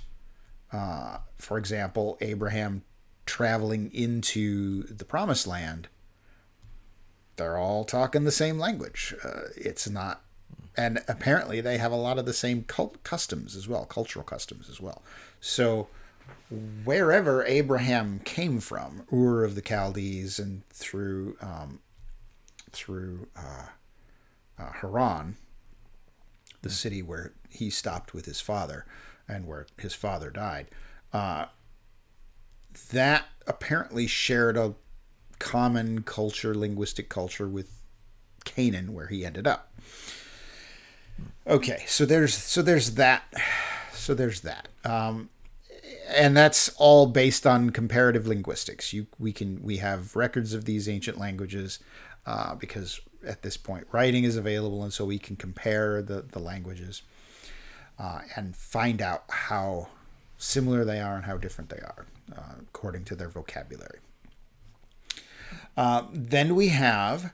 for example, Abraham traveling into the Promised Land, they're all talking the same language. It's not, and apparently they have a lot of the same customs as well, cultural customs as well. So wherever Abraham came from, Ur of the Chaldees and through Haran, the city where he stopped with his father and where his father died, that apparently shared a common culture, linguistic culture, with Canaan, where he ended up. Okay, so there's that. And that's all based on comparative linguistics. We have records of these ancient languages because at this point writing is available, and so we can compare the languages and find out how similar they are and how different they are according to their vocabulary. Then we have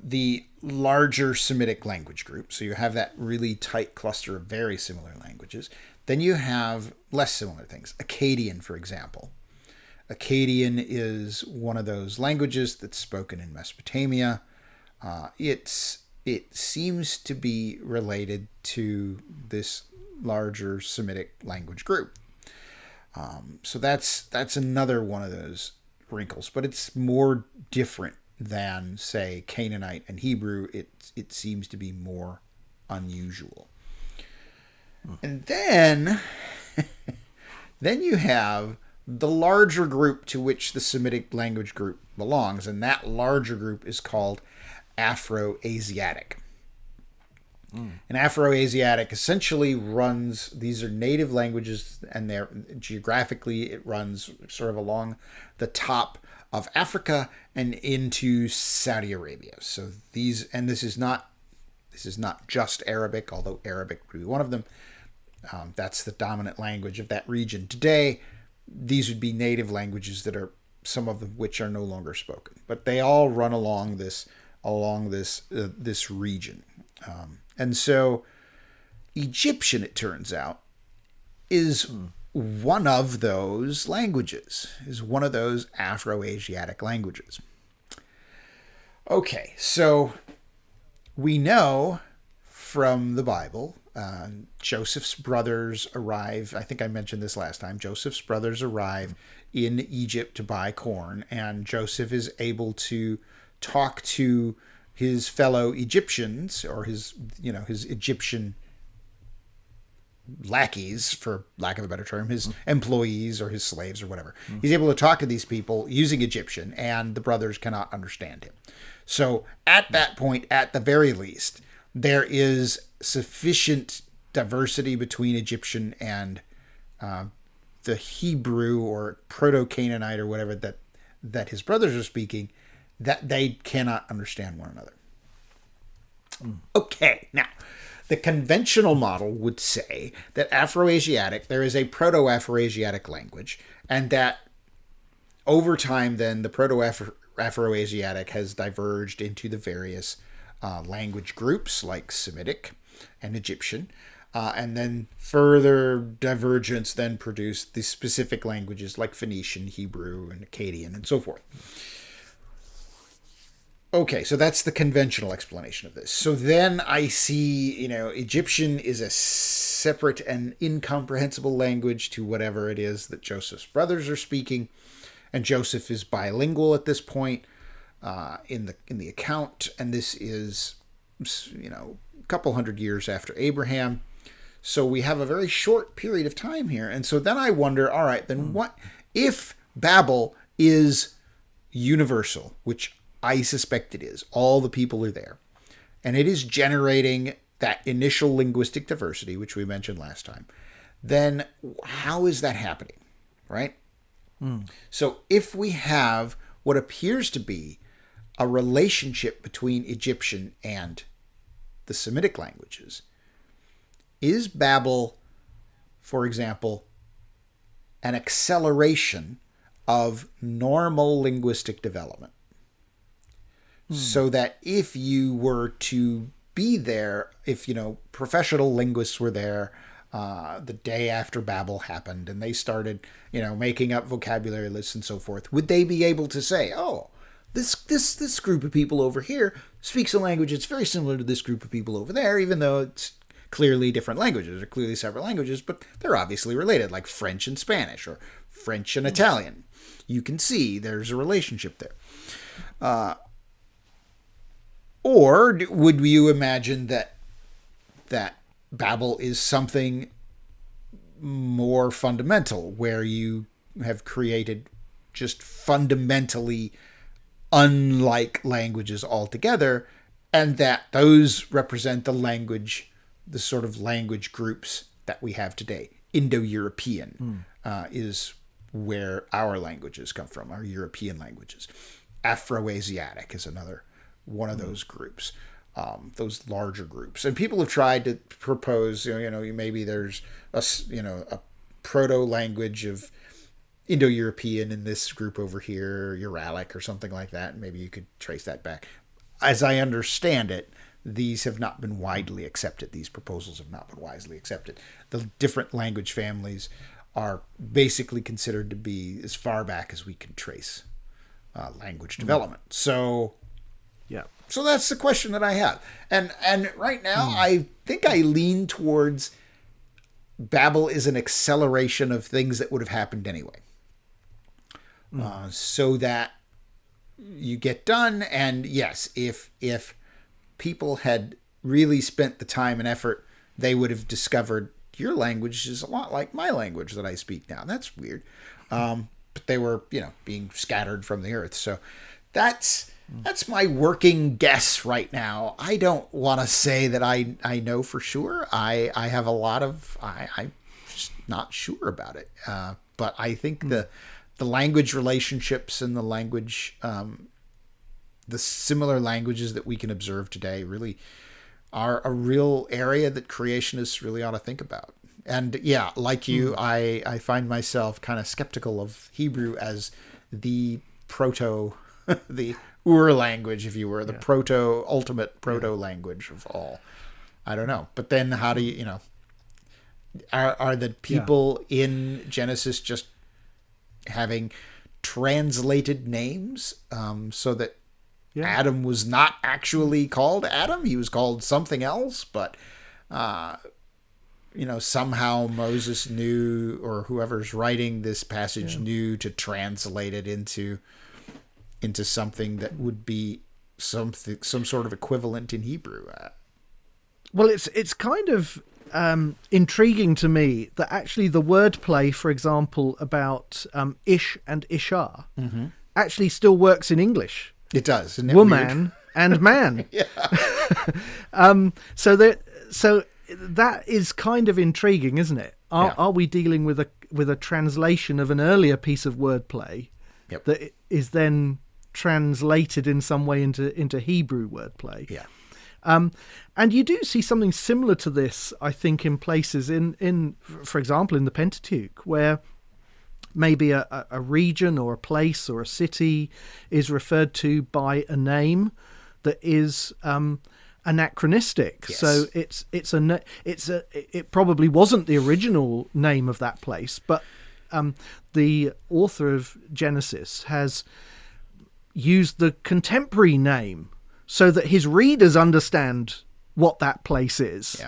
the larger Semitic language group. So you have that really tight cluster of very similar languages. Then you have less similar things. Akkadian, for example. Akkadian is one of those languages that's spoken in Mesopotamia. It seems to be related to this larger Semitic language group. So that's another one of those wrinkles, but it's more different than, say, Canaanite and Hebrew. It seems to be more unusual. And then you have the larger group to which the Semitic language group belongs, and that larger group is called Afroasiatic. And Afroasiatic essentially runs, these are native languages, and they're geographically, it runs sort of along the top of Africa and into Saudi Arabia. So these, and this is not just Arabic, although Arabic would be one of them. That's the dominant language of that region today. These would be native languages that are, some of them which are no longer spoken, but they all run along this region. And so Egyptian, it turns out, is one of those languages, is one of those Afroasiatic languages. Okay, so we know from the Bible, Joseph's brothers arrive. I think I mentioned this last time. Joseph's brothers arrive in Egypt to buy corn, and Joseph is able to talk to his fellow Egyptians, or his Egyptian lackeys, for lack of a better term, his employees or his slaves or whatever. He's able to talk to these people using Egyptian, and the brothers cannot understand him. So at that point, at the very least, there is sufficient diversity between Egyptian and the Hebrew or Proto-Canaanite or whatever that his brothers are speaking, that they cannot understand one another. Okay, now, the conventional model would say that Afroasiatic, there is a Proto-Afroasiatic language, and that over time then the Proto-Afroasiatic has diverged into the various language groups like Semitic and Egyptian, and then further divergence then produced the specific languages like Phoenician, Hebrew, and Akkadian, and so forth. Okay, so that's the conventional explanation of this. So then I see, Egyptian is a separate and incomprehensible language to whatever it is that Joseph's brothers are speaking. and Joseph is bilingual at this point in the account, and this is, a couple hundred years after Abraham. So we have a very short period of time here. And so then I wonder, all right, then what if Babel is universal, which I suspect it is. All the people are there. And it is generating that initial linguistic diversity, which we mentioned last time. Then how is that happening, right? So if we have what appears to be a relationship between Egyptian and the Semitic languages, is Babel, for example, an acceleration of normal linguistic development? So that if you were to be there, if, professional linguists were there the day after Babel happened and they started, making up vocabulary lists and so forth, would they be able to say, oh, this group of people over here speaks a language that's very similar to this group of people over there, even though it's clearly different languages or clearly separate languages, but they're obviously related, like French and Spanish or French and Italian. You can see there's a relationship there. Or would you imagine that Babel is something more fundamental, where you have created just fundamentally unlike languages altogether, and that those represent the sort of language groups that we have today? Indo-European is where our languages come from, our European languages. Afroasiatic is another one of those groups, those larger groups. And people have tried to propose, maybe there's a proto-language of Indo-European in this group over here, Uralic or something like that. Maybe you could trace that back. As I understand it, these have not been widely accepted. These proposals have not been widely accepted. The different language families are basically considered to be as far back as we can trace language development. So that's the question that I have. And right now, I think I lean towards Babel is an acceleration of things that would have happened anyway. So that you get done. And yes, if people had really spent the time and effort, they would have discovered your language is a lot like my language that I speak now. That's weird. But they were, being scattered from the earth. So that's my working guess right now. I don't want to say that I know for sure. I have a lot of, I'm just not sure about it. But I think the language relationships and the language, the similar languages that we can observe today really are a real area that creationists really ought to think about. And yeah, like you, I find myself kind of skeptical of Hebrew as the the Ur language, if you were, the ultimate proto language of all. I don't know. But then how do you, are the people in Genesis just having translated names so that Adam was not actually called Adam? He was called something else, but somehow Moses knew, or whoever's writing this passage knew to translate it into something that would be some sort of equivalent in Hebrew. Well, it's kind of intriguing to me that actually the wordplay, for example, about ish and ishar actually still works in English. It does, isn't it? Woman and man. So that is kind of intriguing, isn't it? Are we dealing with a translation of an earlier piece of wordplay that is then translated in some way into Hebrew wordplay? And you do see something similar to this, I think, in places in for example, in the Pentateuch, where maybe a region or a place or a city is referred to by a name that is anachronistic. So it probably wasn't the original name of that place, but the author of Genesis has used the contemporary name so that his readers understand what that place is.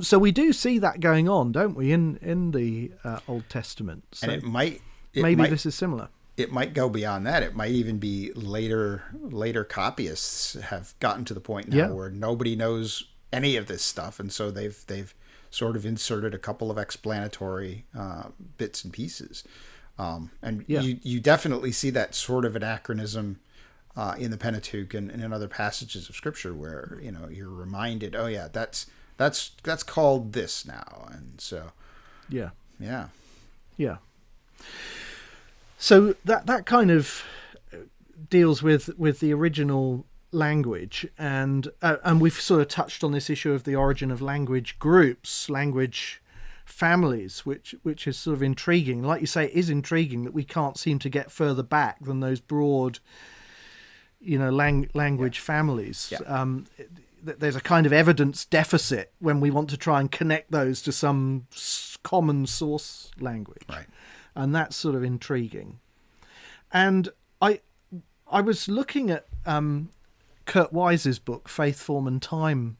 So we do see that going on, don't we, in the Old Testament? So and it might maybe this is similar. it might go beyond that. It might even be later copyists have gotten to the point now where nobody knows any of this stuff, and so they've sort of inserted a couple of explanatory bits and pieces. You definitely see that sort of anachronism in the Pentateuch and in other passages of Scripture where you're reminded, oh yeah, that's called this now, and so yeah. So that kind of deals with the original language, and we've sort of touched on this issue of the origin of language groups, language families, which is sort of intriguing. Like you say, it is intriguing that we can't seem to get further back than those broad, language families. There's a kind of evidence deficit when we want to try and connect those to some common source language, right? And that's sort of intriguing. And I was looking at Kurt Wise's book Faith, Form and Time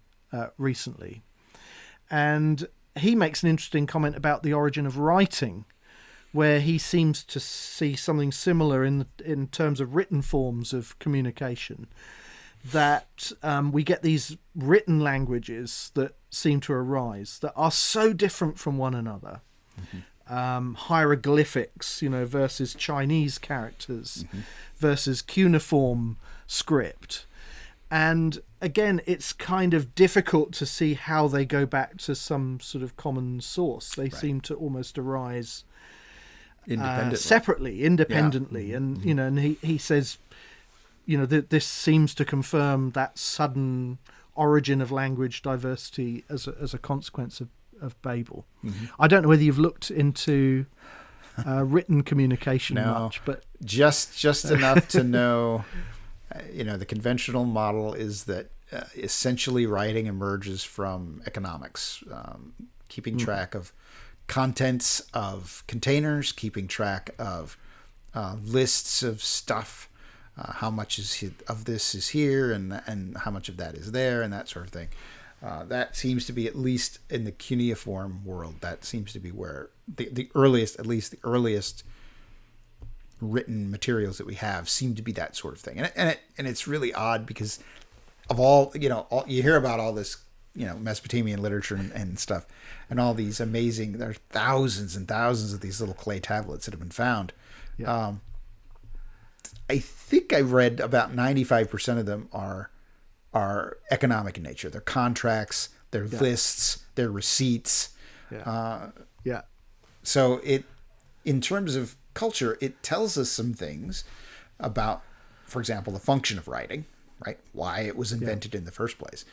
recently, and he makes an interesting comment about the origin of writing, where he seems to see something similar in terms of written forms of communication, that we get these written languages that seem to arise that are so different from one another. Hieroglyphics, versus Chinese characters, versus cuneiform script. And again, it's kind of difficult to see how they go back to some sort of common source. They seem to almost arise independently. And, and he says, this seems to confirm that sudden origin of language diversity as a consequence of Babel. I don't know whether you've looked into written communication much, but just enough to know, the conventional model is that essentially writing emerges from economics, keeping track of contents of containers, keeping track of lists of stuff, how much of this is here and how much of that is there, and that sort of thing. That seems to be, at least in the cuneiform world, that seems to be where the earliest written materials that we have seem to be that sort of thing. And it's really odd because of all you hear about all this, Mesopotamian literature and stuff, and all these amazing, there are thousands and thousands of these little clay tablets that have been found. Yeah. I think I read about 95% of them are economic in nature. They're contracts, they're lists, they're receipts. So in terms of culture, it tells us some things about, for example, the function of writing, right? Why it was invented in the first place.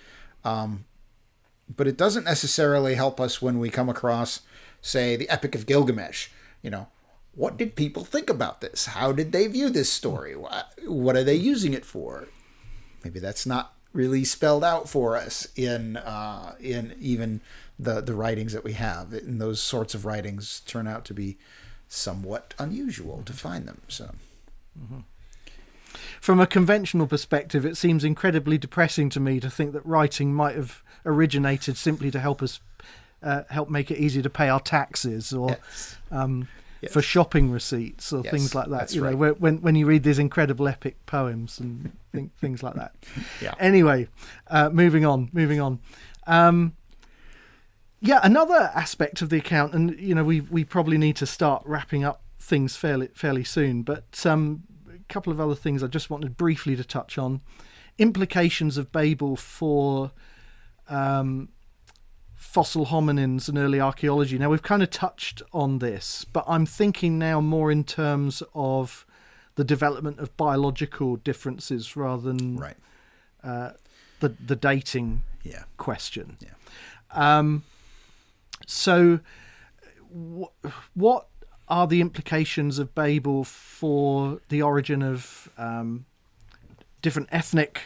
But it doesn't necessarily help us when we come across, say, the Epic of Gilgamesh. What did people think about this? How did they view this story? What are they using it for? Maybe that's not really spelled out for us in even the writings that we have. And those sorts of writings turn out to be somewhat unusual to find them. So, from a conventional perspective, it seems incredibly depressing to me to think that writing might have originated simply to help us help make it easier to pay our taxes, or for shopping receipts, or things like that. That's right. When you read these incredible epic poems and things like that. Anyway, moving on. Another aspect of the account, and we probably need to start wrapping up things fairly soon, but a couple of other things I just wanted briefly to touch on. Implications of Babel for fossil hominins and early archaeology. Now, we've kind of touched on this, but I'm thinking now more in terms of the development of biological differences rather than the dating question. So what are the implications of Babel for the origin of different ethnic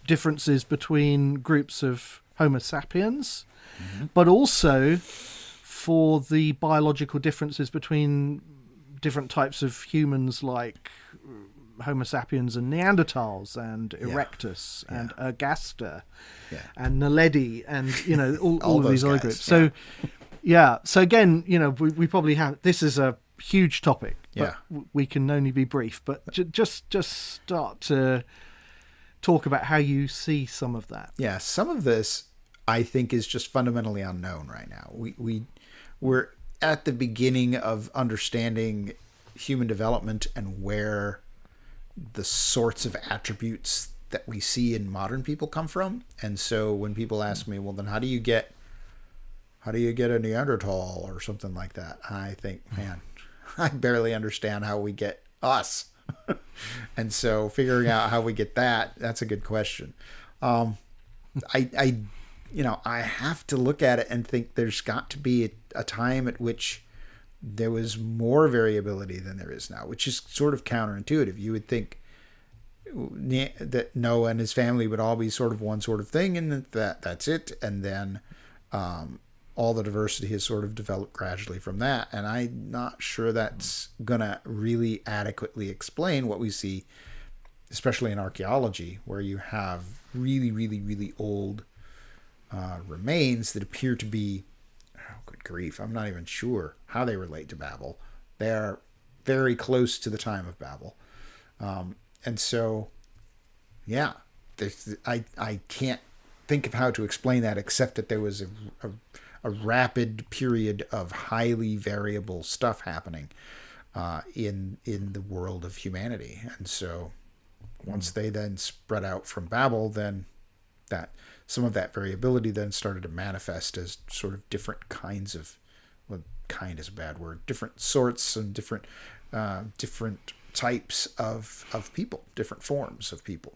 differences between groups of Homo sapiens, but also for the biological differences between different types of humans like Homo sapiens and Neanderthals and Erectus and Ergaster and Naledi and all of these other groups. So so again, we probably have, this is a huge topic. Yeah. But we can only be brief. But just start to talk about how you see some of that. Yeah, some of this I think is just fundamentally unknown right now. We're at the beginning of understanding human development and where the sorts of attributes that we see in modern people come from. And so when people ask me, well, then how do you get a Neanderthal or something like that? I think, man, I barely understand how we get us. And so figuring out how we get that's a good question. I have to look at it and think there's got to be a time at which there was more variability than there is now, which is sort of counterintuitive. You would think that Noah and his family would all be sort of one sort of thing, and that's it. And then all the diversity has sort of developed gradually from that. And I'm not sure that's going to really adequately explain what we see, especially in archaeology, where you have really, really, really old remains that appear to be, oh, good grief, I'm not even sure how they relate to Babel. They are very close to the time of Babel. And so, yeah, I can't think of how to explain that except that there was a rapid period of highly variable stuff happening in the world of humanity. And so once they then spread out from Babel, then that some of that variability then started to manifest as sort of different kinds of, well, kind is a bad word, different sorts and different types of people, different forms of people.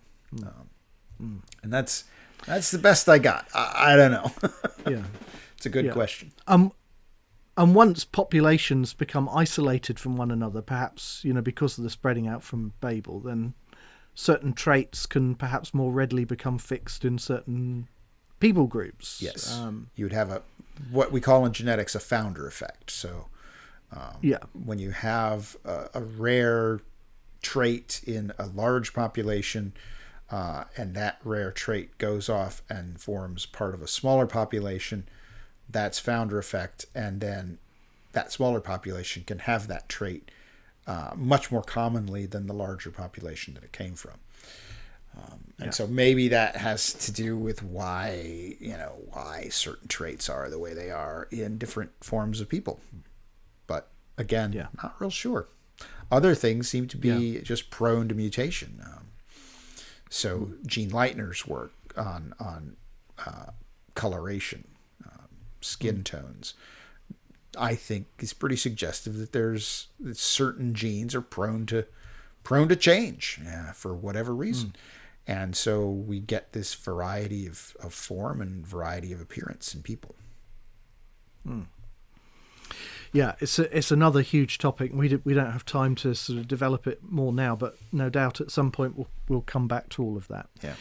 And that's the best I got. I don't know. Yeah. It's a good question. And once populations become isolated from one another, perhaps, because of the spreading out from Babel, then certain traits can perhaps more readily become fixed in certain people groups. Yes. You would have what we call in genetics a founder effect. So when you have a rare trait in a large population, and that rare trait goes off and forms part of a smaller population, that's founder effect. And then that smaller population can have that trait much more commonly than the larger population that it came from. And so maybe that has to do with why certain traits are the way they are in different forms of people. But again, not real sure. Other things seem to be just prone to mutation. So Gene Leitner's work on coloration, skin tones, I think is pretty suggestive that certain genes are prone to change for whatever reason. And so we get this variety of form and variety of appearance in people. Yeah, it's another huge topic. We don't have time to sort of develop it more now, but no doubt at some point we'll come back to all of that. Yeah.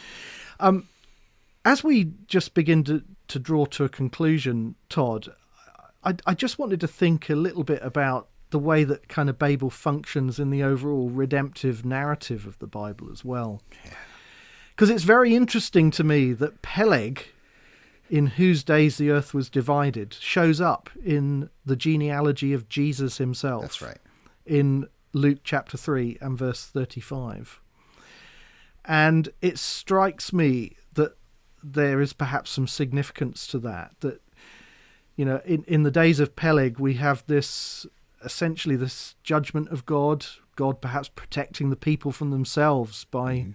As we just begin to draw to a conclusion, Todd, I just wanted to think a little bit about the way that kind of Babel functions in the overall redemptive narrative of the Bible as well. Because it's very interesting to me that Peleg, in whose days the earth was divided, shows up in the genealogy of Jesus himself. That's right. In Luke chapter 3 and verse 35. And it strikes me that there is perhaps some significance to that in the days of Peleg, we have essentially this judgment of God perhaps protecting the people from themselves by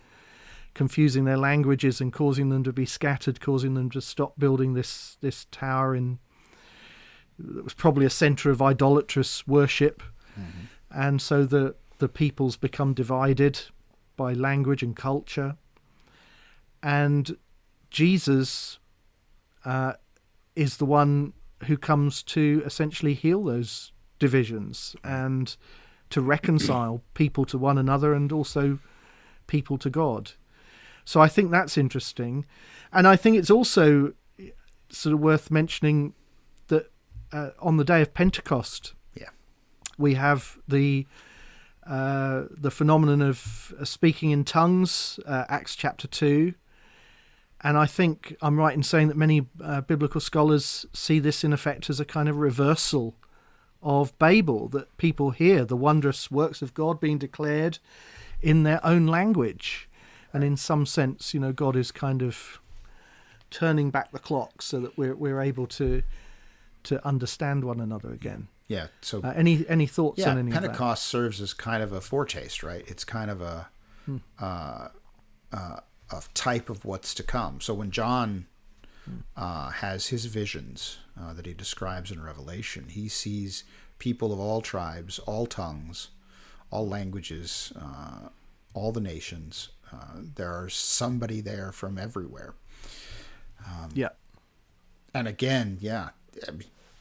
confusing their languages and causing them to be scattered, causing them to stop building this tower that was probably a center of idolatrous worship. And so the peoples become divided by language and culture. And Jesus is the one who comes to essentially heal those divisions and to reconcile people to one another and also people to God. So I think that's interesting. And I think it's also sort of worth mentioning that on the day of Pentecost, we have the phenomenon of speaking in tongues, Acts chapter 2. And I think I'm right in saying that many biblical scholars see this in effect as a kind of reversal of Babel, that people hear the wondrous works of God being declared in their own language. And in some sense, God is kind of turning back the clock so that we're able to understand one another again. Yeah. So any thoughts on any Pentecost serves as kind of a foretaste, right? It's kind of a type of what's to come. So when John has his visions that he describes in Revelation, he sees people of all tribes, all tongues, all languages, all the nations. There's somebody there from everywhere. And again,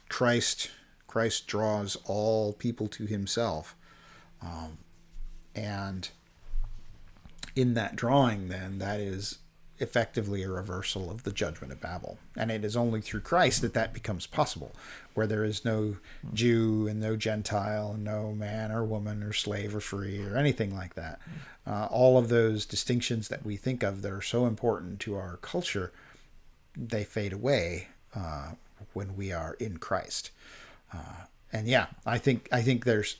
Christ draws all people to himself. And in that drawing, then, that is effectively a reversal of the judgment of Babel. And it is only through Christ that becomes possible, where there is no Jew and no Gentile and no man or woman or slave or free or anything like that. All of those distinctions that we think of that are so important to our culture, they fade away when we are in Christ. I think there's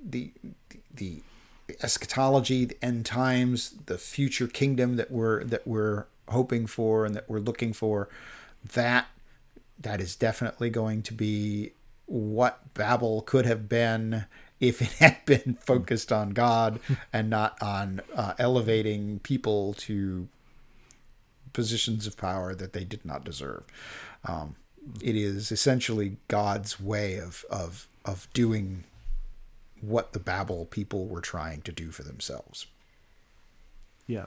the eschatology, the end times, the future kingdom that we're hoping for and that we're looking for. That is definitely going to be what Babel could have been if it had been focused on God and not on elevating people to positions of power that they did not deserve. It is essentially God's way of doing what the Babel people were trying to do for themselves. Yeah.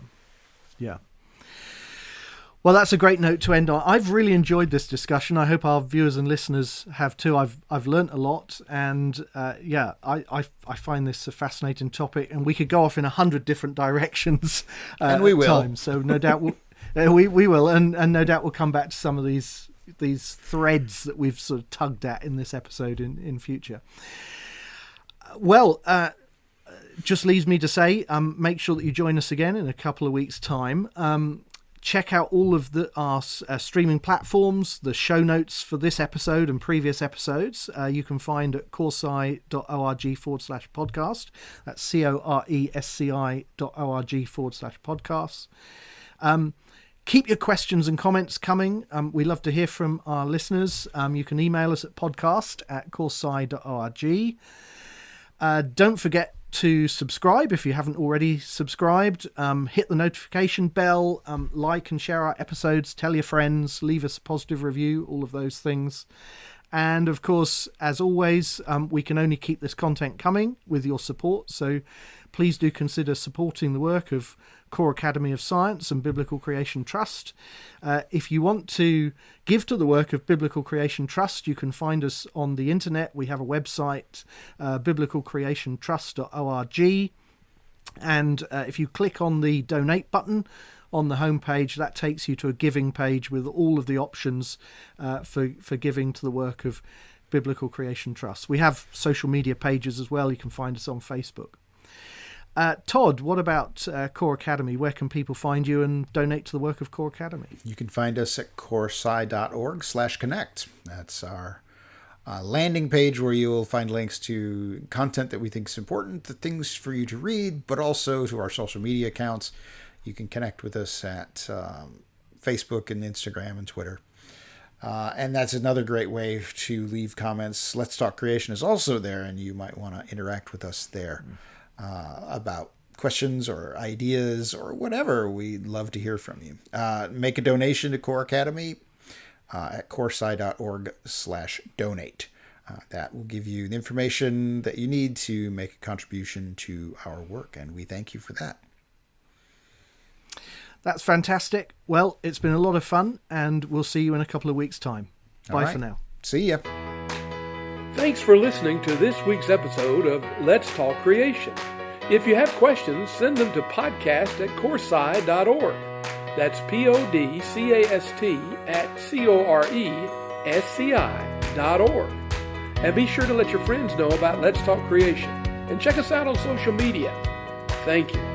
Well, that's a great note to end on. I've really enjoyed this discussion. I hope our viewers and listeners have too. I've learnt a lot, and I find this a fascinating topic, and we could go off in 100 different directions. And we will. Time. So no doubt we will, and no doubt we'll come back to some of these threads that we've sort of tugged at in this episode in future. Well, just leaves me to say, make sure that you join us again in a couple of weeks' time. Check out all of our streaming platforms, the show notes for this episode and previous episodes. You can find at coresci.org/podcast. That's coresci.org/podcasts. Keep your questions and comments coming. We love to hear from our listeners. You can email us at podcast@coresci.org. Don't forget to subscribe if you haven't already subscribed. Hit the notification bell, like and share our episodes, tell your friends, leave us a positive review, all of those things. And of course, as always, we can only keep this content coming with your support. So please do consider supporting the work of Core Academy of Science and Biblical Creation Trust. If you want to give to the work of Biblical Creation Trust, you can find us on the internet. We have a website, biblicalcreationtrust.org. And if you click on the donate button on the homepage, that takes you to a giving page with all of the options for giving to the work of Biblical Creation Trust. We have social media pages as well. You can find us on Facebook. Todd, what about Core Academy? Where can people find you and donate to the work of Core Academy? You can find us at coresci.org/connect. That's our landing page where you will find links to content that we think is important, the things for you to read, but also to our social media accounts. You can connect with us at Facebook and Instagram and Twitter. And that's another great way to leave comments. Let's Talk Creation is also there, and you might want to interact with us there. About questions or ideas or whatever. We'd love to hear from you. Make a donation to Core Academy at coresci.org/donate. That will give you the information that you need to make a contribution to our work, and we thank you for that. That's fantastic. Well, it's been a lot of fun, and we'll see you in a couple of weeks' time. Bye for now. See ya. Thanks for listening to this week's episode of Let's Talk Creation. If you have questions, send them to podcast@coresci.org. That's podcast@coresci.org. And be sure to let your friends know about Let's Talk Creation. And check us out on social media. Thank you.